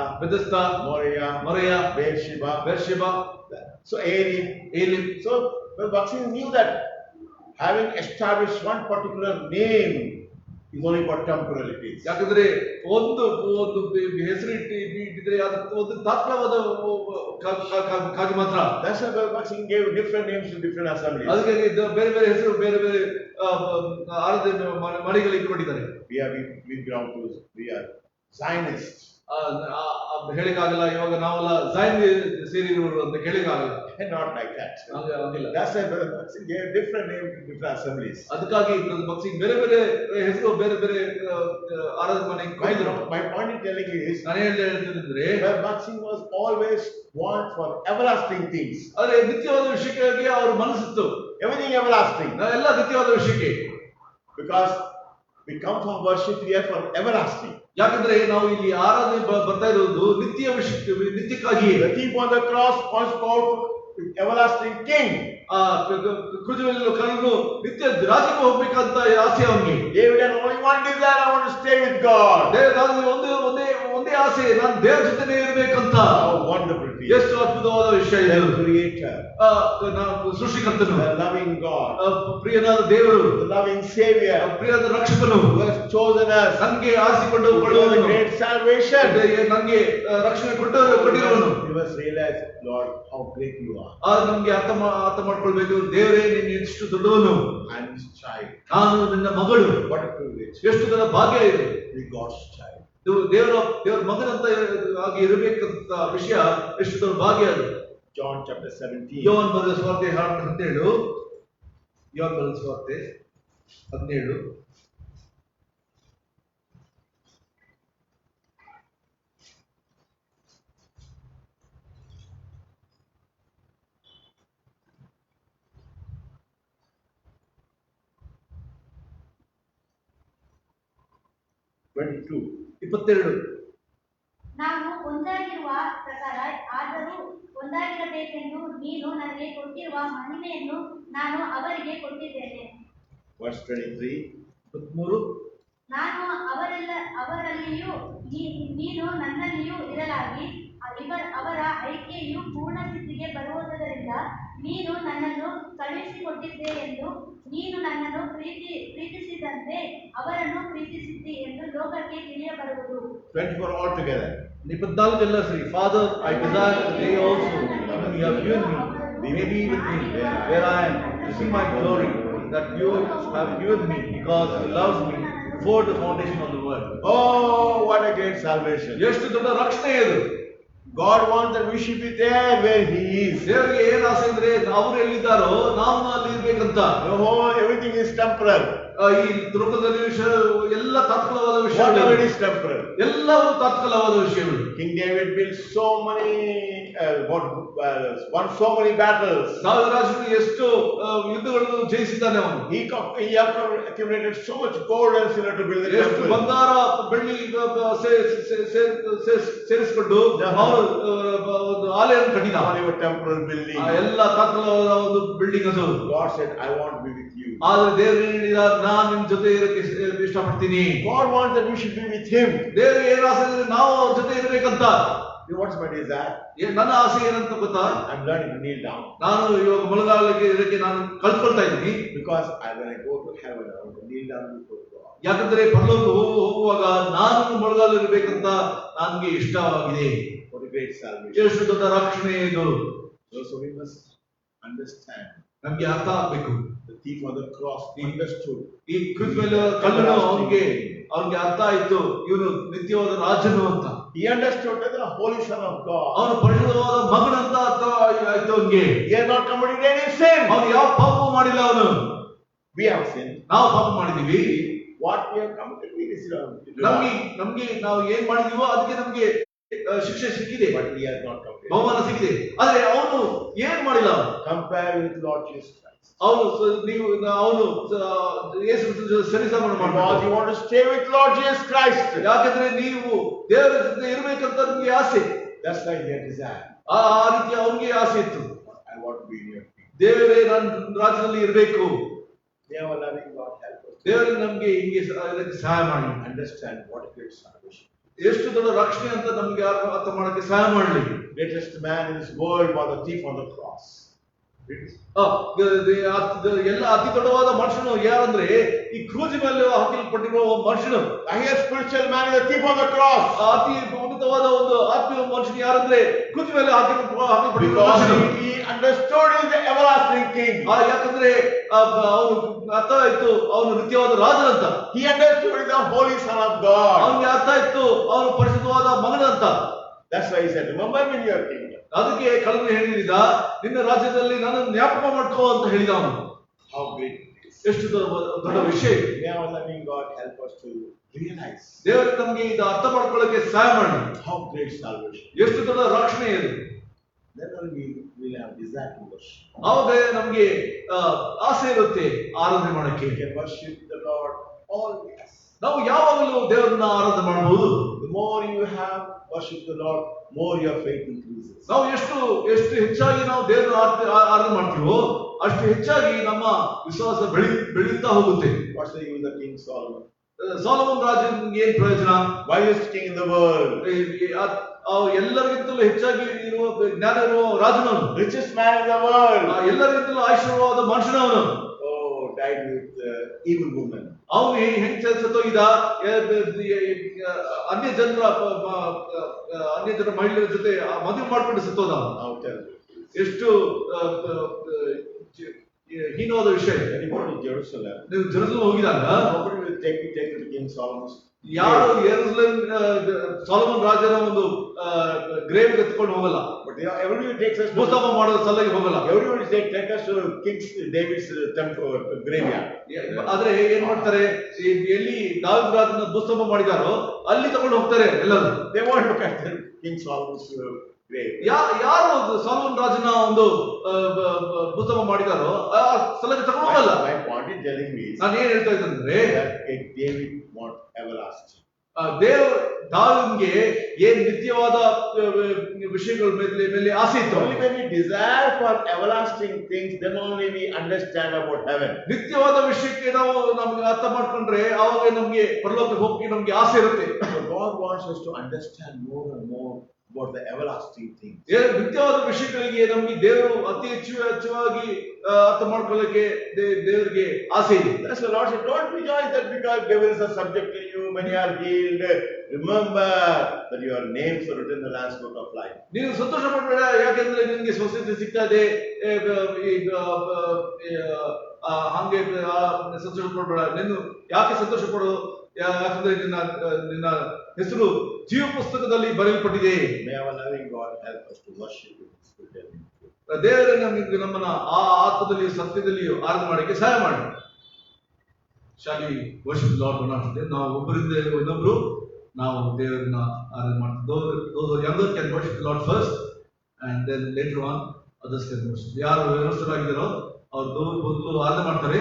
Moriah, Beersheba, so Elim. So Bakshi knew that having established one particular name is only for temporalities. ಯಾಕಂದ್ರೆ ಒಂದು ಹೆಸರು ಇಟ್ಟಿದ್ರೆ ಅದಕ್ಕೆ ಒಂದು ತಾತ್ಕಾಲವಾದ ಕಾಜು ಮಾತ್ರ. That's why Bakshi gave different names to different assemblies. ಅದಕ್ಕೆ ಬೇರೆ ಬೇರೆ ಹೆಸರು ಬೇರೆ ಬೇರೆ ಆರಾಧನೆ ಮನೆಗಳಿಗೆ ಇಟ್ಕೊಂಡಿದ್ದಾರೆ. We belong to, we are Zionists. ಹೇಳಿಕಾಗಲ್ಲ, ಇವಾಗ ನಾವೆಲ್ಲ ಜೈನ್ ಸೇರಿರುವರು ಅಂತ ಹೇಳಿಕಾಗಲ್ಲ. And not like that. ಹಂಗಿಲ್ಲ. That's why Brother Bhakti gave different name to different assemblies. ಅದಕ್ಕಾಗಿ ಭಕ್ತಿ ಬೇರೆ ಬೇರೆ ಹೆಸರು ಬೇರೆ ಬೇರೆ ಆರಾಧನೆ ಮನೆಗೆ ಕೊಟ್ಟಿದ್ರು. My point in telling you is, ನಾನು ಹೇಳ್ತಿದ್ರೆ Brother Bhakti was always want for everlasting things. ಆದ್ರೆ ನಿತ್ಯವಾದ ವಿಷಯಕ್ಕಾಗಿ ಅವ್ರ ಮನಸ್ಸಿತ್ತು. Everything everlasting. ಎಲ್ಲ ನಿತ್ಯವಾದ ವಿಷಯಕ್ಕೆ. Because we come from worship here for everlasting. ಯಾಕಂದ್ರೆ ನಾವು ಇಲ್ಲಿ ಆರಾಧನೆ ಬರ್ತಾ ಇರೋದು ನಿತ್ಯ ವಿಷಯಕ್ಕೆ, ನಿತ್ಯಕ್ಕಾಗಿ. The thief on the cross was called everlasting king. ಕ್ರೂಜಲ್ಲಿ ಕಣ್ಣು ನಿತ್ಯ ರಾಜ್ಯಕ್ಕೆ ಹೋಗ್ಬೇಕಂತ ಆಸೆ ಅವನಿಗೆ. David had only one desire, I want to stay with God. ಒಂದೇ ಆಸೆ, ನಾನು ದೇವರ ಜೊತೆನೇ ಇರಬೇಕಂತ. How wonderful it is. ಎಷ್ಟು ಅದ್ಭುತವಾದ ವಿಷಯ ಇದು. The creator, ಸೃಷ್ಟಿಕರ್ತನು, the loving God, ಪ್ರಿಯನಾದ ದೇವರು, the loving savior, ಪ್ರಿಯನಾದ ರಕ್ಷಕನು, who has chosen us, ನನ್ಗೆ ಆರಿಸಿಕೊಂಡು the great salvation. ನನ್ಗೆ ರಕ್ಷಣೆ ಕೊಟ್ಟಿರುವನು. You must realize, Lord, how great you are. ನಮ್ಗೆ ಅರ್ಥ ಮಾಡ್ಕೊಳ್ಬೇಕು, ದೇವರೇ ನೀನು ಎಷ್ಟು ದೊಡ್ಡವನು. I'm his child. ನಾನು ನಿನ್ನ ಮಗಳು. What a privilege. ಎಷ್ಟು ದೊಡ್ಡ ಭಾಗ್ಯ ಇದೆ. Be God's child. ದೇವರ ಮಗನಂತ ಆಗಿ ಇರಬೇಕಂತ ವಿಷಯ ಎಷ್ಟು ದೊಡ್ಡ ಭಾಗ್ಯ ಅದು. John chapter 17. ಯೋಹಾನ ಬರೆದ ಸುವಾರ್ತೆ 17. ಯೋಹಾನ ಬರೆದ ಸುವಾರ್ತೆ 17. ನಾವು ಒಂದಾಗಿರುವ ಪ್ರಕಾರ ಆದರೂ ಒಂದಾಗಿರಬೇಕೆಂದು ನೀನು ನನಗೆ ಕೊಟ್ಟಿರುವ ಮಹಿಮೆಯನ್ನು ನಾನು ಅವರಿಗೆ ಕೊಟ್ಟಿದ್ದೇನೆ. Verse 23. ನಾನು ಅವರಲ್ಲಿಯೂ ನೀನು ನನ್ನಲ್ಲಿಯೂ ಇರಲಾಗಿ ಅವರ ಐಕ್ಯೆಯು ಪೂರ್ಣ ಸ್ಥಿತಿಗೆ ಬರುವುದರಿಂದ ನೀನು ನನ್ನನ್ನು ಕಳುಹಿಸಿಕೊಟ್ಟಿದ್ದೆ ಎಂದು ನೀನು ನನ್ನನ್ನು ಪ್ರೀತಿಸಿದಂತೆ ಅವರನ್ನು ಪ್ರೀತಿಸಿದ್ದಿ ಎಂದು ಲೋಕಕ್ಕೆ ತಿಳಿಯಬರುವುದು. 24 altogether. 24 ಎಲ್ಲ ಸರಿ. Father, I desire that they also, when you have given me, may be with me where I am, to see my glory that you have given me, because you loved me before the foundation of the world. Oh, what a great salvation. ಎಷ್ಟು ದೊಡ್ಡ ರಕ್ಷಣೆ ಇದು. God wants that we should be there where he is. ದೇವರಿಗೆ ಏನು ಆಸೆ ಅಂದ್ರೆ ಅವರು ಎಲ್ಲಿದ್ದಾರೋ ನಾವು ಅಲ್ಲಿ ಇರ್ಬೇಕಂತ. Oh, everything is temporal. ಈ ಲೋಕದಲ್ಲಿ ಎಲ್ಲ ತಾತ್ಕಾಲಿಕವಾದ Whatever ವಿಷಯಗಳು, is temporal. ಎಲ್ಲವೂ ತಾತ್ಕಾಲಿಕವಾದ ವಿಷಯಗಳು. King David built so many won so many battles. ರಾಜರು ಎಷ್ಟು ಯುದ್ಧಗಳನ್ನು ಜಯಿಸಿದ್ದಾನೆ ಅವನು. He accumulated so much gold and silver to build the ಎಷ್ಟು temple. ಬಂಗಾರ ಬೆಳ್ಳಿ ಸೇರಿಸಿಕೊಂಡು ಅವನು ಒಂದು ಆಲಯವನ್ನು ಕಟ್ಟಿದ. Only a temporal building. ಎಲ್ಲ ತಾತ್ಕಾಲಿಕವಾದ ಒಂದು ಬಿಲ್ಡಿಂಗ್ ಅದು. God said, I want to be with you. ಆದ್ರೆ ದೇವರು ಏನ್ ಹೇಳಿದ, ನಾನು ನಿಮ್ ಜೊತೆ ಇರಕ್ಕೆ ಇಷ್ಟಪಡ್ತೀನಿ. God wants that we should be with him. ದೇವರಿಗೆ ಏನು ಆಸೆ ಅಂದ್ರೆ ನಾವು ಅವ್ರ ಜೊತೆ ಇರ್ಬೇಕಂತ. What's my desire? ನನ್ನ ಆಸೆ ಏನಂತ ಗೊತ್ತಾ? I'm learning to kneel down. ನಾನು ಇವಾಗ ಮಲಗಾಲಕ್ಕೆ ಇದಕ್ಕೆ ನಾನು ಕಲ್ತ್ಕೊಳ್ತಾ ಇದ್ದೀನಿ. Because when I go to heaven, I want to kneel down before God. ಯಾಕಂದ್ರೆ ಪರಲೋಕ ಹೋಗುವಾಗ ನಾನು ಮೊಳಗಾಲ ಇರಬೇಕಂತ ನನಗೆ ಇಷ್ಟವಾಗಿದೆ. What a great salvation. ಎಷ್ಟು ದೊಡ್ಡ ರಕ್ಷಣೆ ಇದು. So we must understand. ನಮ್ಗೆ ಅರ್ಥ ಆಗ್ಬೇಕು. The thief on the cross understood. ಈ ಕ್ರೂಜ್ ಮೇಲೆ ಕಲ್ಲನು ಅವನಿಗೆ ಅರ್ಥ ಆಯ್ತು, ಇವನು ನಿತ್ಯವಾದ ರಾಜನು ಅಂತ. He understood that the Holy Son of God. ಅವನು ಪರಿಶುದ್ಧವಾದ ಮಗನಂತ ಅರ್ಥ ಆಯ್ತು ಅವನಿಗೆ. He has not committed any sin. ಅವನು ಯಾವ ಪಾಪವೂ ಮಾಡಿಲ್ಲ ಅವನು. We have sinned. ನಾವು ಪಾಪ ಮಾಡಿದೀವಿ. What we have committed, we receive. ನಮ್ಗೆ ನಾವು ಏನ್ ಮಾಡಿದೀವೋ ಅದಕ್ಕೆ ನಮ್ಗೆ ಶಿಕ್ಷೆ ಸಿಕ್ಕಿದೆ. But he has not committed. ಬಹುಮಾನ ಸಿಕ್ಕಿದೆ. ಆದ್ರೆ ಅವನು ಏನ್ ಮಾಡಿಲ್ಲ. Compare with Lord Jesus Christ. ಅವನು ಯೇಸು ಸರಿಸಮಾನ Because you want to stay with Lord Jesus Christ. ಯಾಕಂದ್ರೆ ನೀವು ದೇವರ ಜೊತೆ ಇರಬೇಕಂತ ನಿಮ್ಗೆ ಆಸೆ. That's why he had desire. ಆ ರೀತಿ ಅವನಿಗೆ ಆಸೆ ಇತ್ತು. I want to be near you. ದೇವರೇ ನಾನು ರಾಜ್ಯದಲ್ಲಿ ಇರಬೇಕು. Never loving God help us. ದೇವರು ನಮ್ಗೆ ಹಿಂಗೆ ಇದಕ್ಕೆ ಸಹಾಯ ಮಾಡಿ. Understand what a great salvation. ಎಷ್ಟು ದೊಡ್ಡ ರಕ್ಷಣೆ ಅಂತ ನಮ್ಗೆ ಅರ್ಥ ಮಾಡಕ್ಕೆ ಸಹಾಯ ಮಾಡಲಿ. Greatest man in this world was the thief on the cross. ಎಲ್ಲ ಅತಿ ದೊಡ್ಡವಾದ ಮನುಷ್ಯನು ಯಾರಂದ್ರೆ ಈ ಕ್ರೂಜ್ ಮೇಲೆ ಹಾಕಲ್ಪಟ್ಟಿರುವ ಮನುಷ್ಯನು. The highest spiritual man is the thief on the cross. ಅತಿ ಉನ್ನತವಾದ ಒಂದು ಆತ್ಮೀಯ ಮನುಷ್ಯನು ಯಾರಂದ್ರೆ ಕ್ರೂಜ್ ಮೇಲೆ ಹಾಕಲ್ಪಟ್ಟಿರುವ Because ಮನುಷ್ಯನು. he understood he is the everlasting king. ಯಾಕಂದ್ರೆ ಅವನು ಅರ್ಥ ಆಯ್ತು ಅವನು ನಿತ್ಯವಾದ ರಾಜನಂತ. He understood he is the holy son of God. ಅವನಿಗೆ ಅರ್ಥ ಆಯ್ತು ಅವನು ಪರಿಶುದ್ಧವಾದ ಮಗನಂತ. That's why he said, remember me in your kingdom. ಅದಕ್ಕೆ ಕಳವಳ ಹೇಳಿದ ನಿನ್ನ ರಾಜ್ಯದಲ್ಲಿ ನನ್ನನ್ನು ಜ್ಞಾಪಕ ಮಾಡ್ಕೋ ಅಂತ ಹೇಳಿದ ಅವನು. How great it is. ಎಷ್ಟು ದೊಡ್ಡ ವಿಷಯ. May our loving God help us to realize ದೇವರು ನಮಗೆ ಇದು ಅರ್ಥ ಮಾಡ್ಕೊಳ್ಳೋಕೆ ಸಹಾಯ ಮಾಡಿ. how great salvation. ಎಷ್ಟು ದೊಡ್ಡ ರಕ್ಷಣೆ ಇದು. Then only we will have desire to worship. ಆವಾಗ ನಮಗೆ ಆಸೆ ಇರುತ್ತೆ ಆರಾಧನೆ ಮಾಡಕ್ಕೆ. We can worship the Lord always. ನಾವು ಯಾವಾಗಲೂ ದೇವರನ್ನ ಆರಾಧನೆ ಮಾಡಬಹುದು. The more you have worship the Lord, more your faith increases. ನಾವು ಎಷ್ಟು ಹೆಚ್ಚಾಗಿ ನಾವು ದೇವರನ್ನ ಆರಾಧನೆ ಮಾಡ್ತೀವೋ ಅಷ್ಟು ಹೆಚ್ಚಾಗಿ ನಮ್ಮ ವಿಶ್ವಾಸ ಬೆಳೆಯುತ್ತಾ ಹೋಗುತ್ತೆ. What's the use of King Solomon? Solomon ರಾಜನಿಗೆ ಏನ್ ಪ್ರಯೋಜನ? Wisest king in the world. ಎಲ್ಲರಿಗಿಂತಲೂ ಹೆಚ್ಚಾಗಿ ಇರುವ ಜ್ಞಾನ ಇರುವ ರಾಜನವನು. Richest man in the world. ಎಲ್ಲರಿಗಿಂತಲೂ ಐಶ್ವರ್ಯವಾದ ಮನುಷ್ಯನವನು. Oh, died with evil woman. ಅವನು ಹೆಂಗ್ ಸತ್ತೋಗಿದ? ಅನ್ಯ ಜನರ ಮಹಿಳೆಯರ ಜೊತೆ ಮದುವೆ ಮಾಡ್ಕೊಂಡು ಸತ್ತೋದ. Now tell me. ಎಷ್ಟು ಹೀನವಾದ ವಿಷಯ. Jerusalem. ನೀವು Jerusalem ಹೋಗಿದಾಗ Nobody will take you to King Solomon's. ಯಾರು ಯೆರೂಸಲೇಮ್ ಸೊಲೊಮೋನ್ ರಾಜನ ಒಂದು ಗ್ರೇವ್ ಎತ್ಕೊಂಡು ಹೋಗಲ್ಲ. But everybody takes us. ಭೂಸಮ ಮಾಡೋ ಸಲಹೆ ಹೋಗಲ್ಲ. Everybody take us to King David's temple graveyard. ಆದ್ರೆ ಏನ್ ಮಾಡ್ತಾರೆ, ಎಲ್ಲಿ ದಾವೀದ ರಾಜನ ಭೂಸಮ ಮಾಡಿದಾರೋ ಅಲ್ಲಿ ತಗೊಂಡು ಹೋಗ್ತಾರೆ ಎಲ್ಲರೂ. They won't look at King Solomon's grave. ಯಾರು ಸೊಲೊಮೋನ್ ರಾಜನ ಒಂದು ಭೂಸಮ ಮಾಡಿದಾರೋ ಆ ಸ್ಥಳಕ್ಕೆ ತಗೊಂಡು ಹೋಗಲ್ಲ. My point is telling me ನಾನು ಏನ್ ಹೇಳ್ತಾ ಇದ್ದಂದ್ರೆ David want everlasting. ದಾವೀದನಿಗೆ ಏನ್ ನಿತ್ಯವಾದ ವಿಷಯಗಳ ಮೇಲೆ ಆಸೆ ಇತ್ತು. Only when we desire for everlasting things, then only we understand about heaven. ನಿತ್ಯವಾದ ವಿಷಯಕ್ಕೆ ನಾವು ನಮ್ಗೆ ಅರ್ಥ ಮಾಡ್ಕೊಂಡ್ರೆ ಅವಾಗ ನಮ್ಗೆ ಪರಲೋಕಕ್ಕೆ ಹೋಗಿ ನಮ್ಗೆ ಆಸೆ ಇರುತ್ತೆ. So God wants us to understand more and more about the everlasting things. ನಿತ್ಯವಾದ ವಿಷಯಗಳಿಗೆ ನಮ್ಗೆ ದೇವರು ಅತಿ ಹೆಚ್ಚಾಗಿ ಅರ್ಥ ಮಾಡ್ಕೊಳ್ಳಕ್ಕೆ ದೇವರಿಗೆ ಆಸೆ ಇದೆ. That's the Lord said, don't rejoice that because devil is a subject to you when you are healed. Remember that your names are written in the Lamb's Book of Life. ನೀನು ಸಂತೋಷ ಪಡಬೇಡ, ಯಾಕೆಂದ್ರೆ ನಿನ್ಗೆ ಸ್ವಸ್ಥತೆ ಸಿಗ್ತಾ ಇದೆ. ಹಂಗೆ ಸಂತೋಷ ಪಡಬೇಡ. ನೀನು ಯಾಕೆ ಸಂತೋಷ ಪಡು? ಯಾಕಂದ್ರೆ ನಿನ್ನ ಹೆಸರು ಜೀವ ಪುಸ್ತಕದಲ್ಲಿ ಬರೆಯಲ್ಪಟ್ಟಿದೆ. May our loving God help us to worship Him. ದೇವರೇ ನಮ್ಮನ್ನ ಆ ಆತ್ಮದಲ್ಲಿಯೂ ಸತ್ಯದಲ್ಲಿಯೂ ಆರಾಧನೆ ಮಾಡಕ್ಕೆ ಸಹಾಯ ಮಾಡಿ. ಶಾಲಿ ವರ್ಷದ ಲಾರ್ಡ್ ಮಾಡ್ತಿದ್ದೆ ನಾವು ಒಬ್ಬರಿಂದ ಇನ್ನೊಬ್ರು ನಾವು ದೇವರನ್ನ ಆರಾಧನೆ ಮಾಡ್ತೀವಿ. those younger can worship the Lord first and then later on others can worship. ಯಾರು ವ್ಯವಸ್ಥರಾಗಿದ್ದಾರೋ ಅವ್ರು ದೇವರು ಮೊದಲು ಆರಾಧನೆ ಮಾಡ್ತಾರೆ,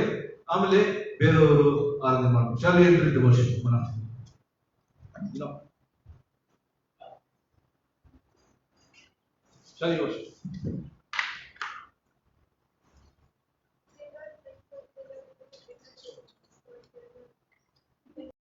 ಆಮೇಲೆ ಬೇರೆಯವರು ಆರಾಧನೆ ಮಾಡ್ತಾರೆ. ಶಾಲಿ ಏನ್ರಿ ವರ್ಷ ಮಾಡ್ತೀವಿ. ಶಾಲಿ ವರ್ಷ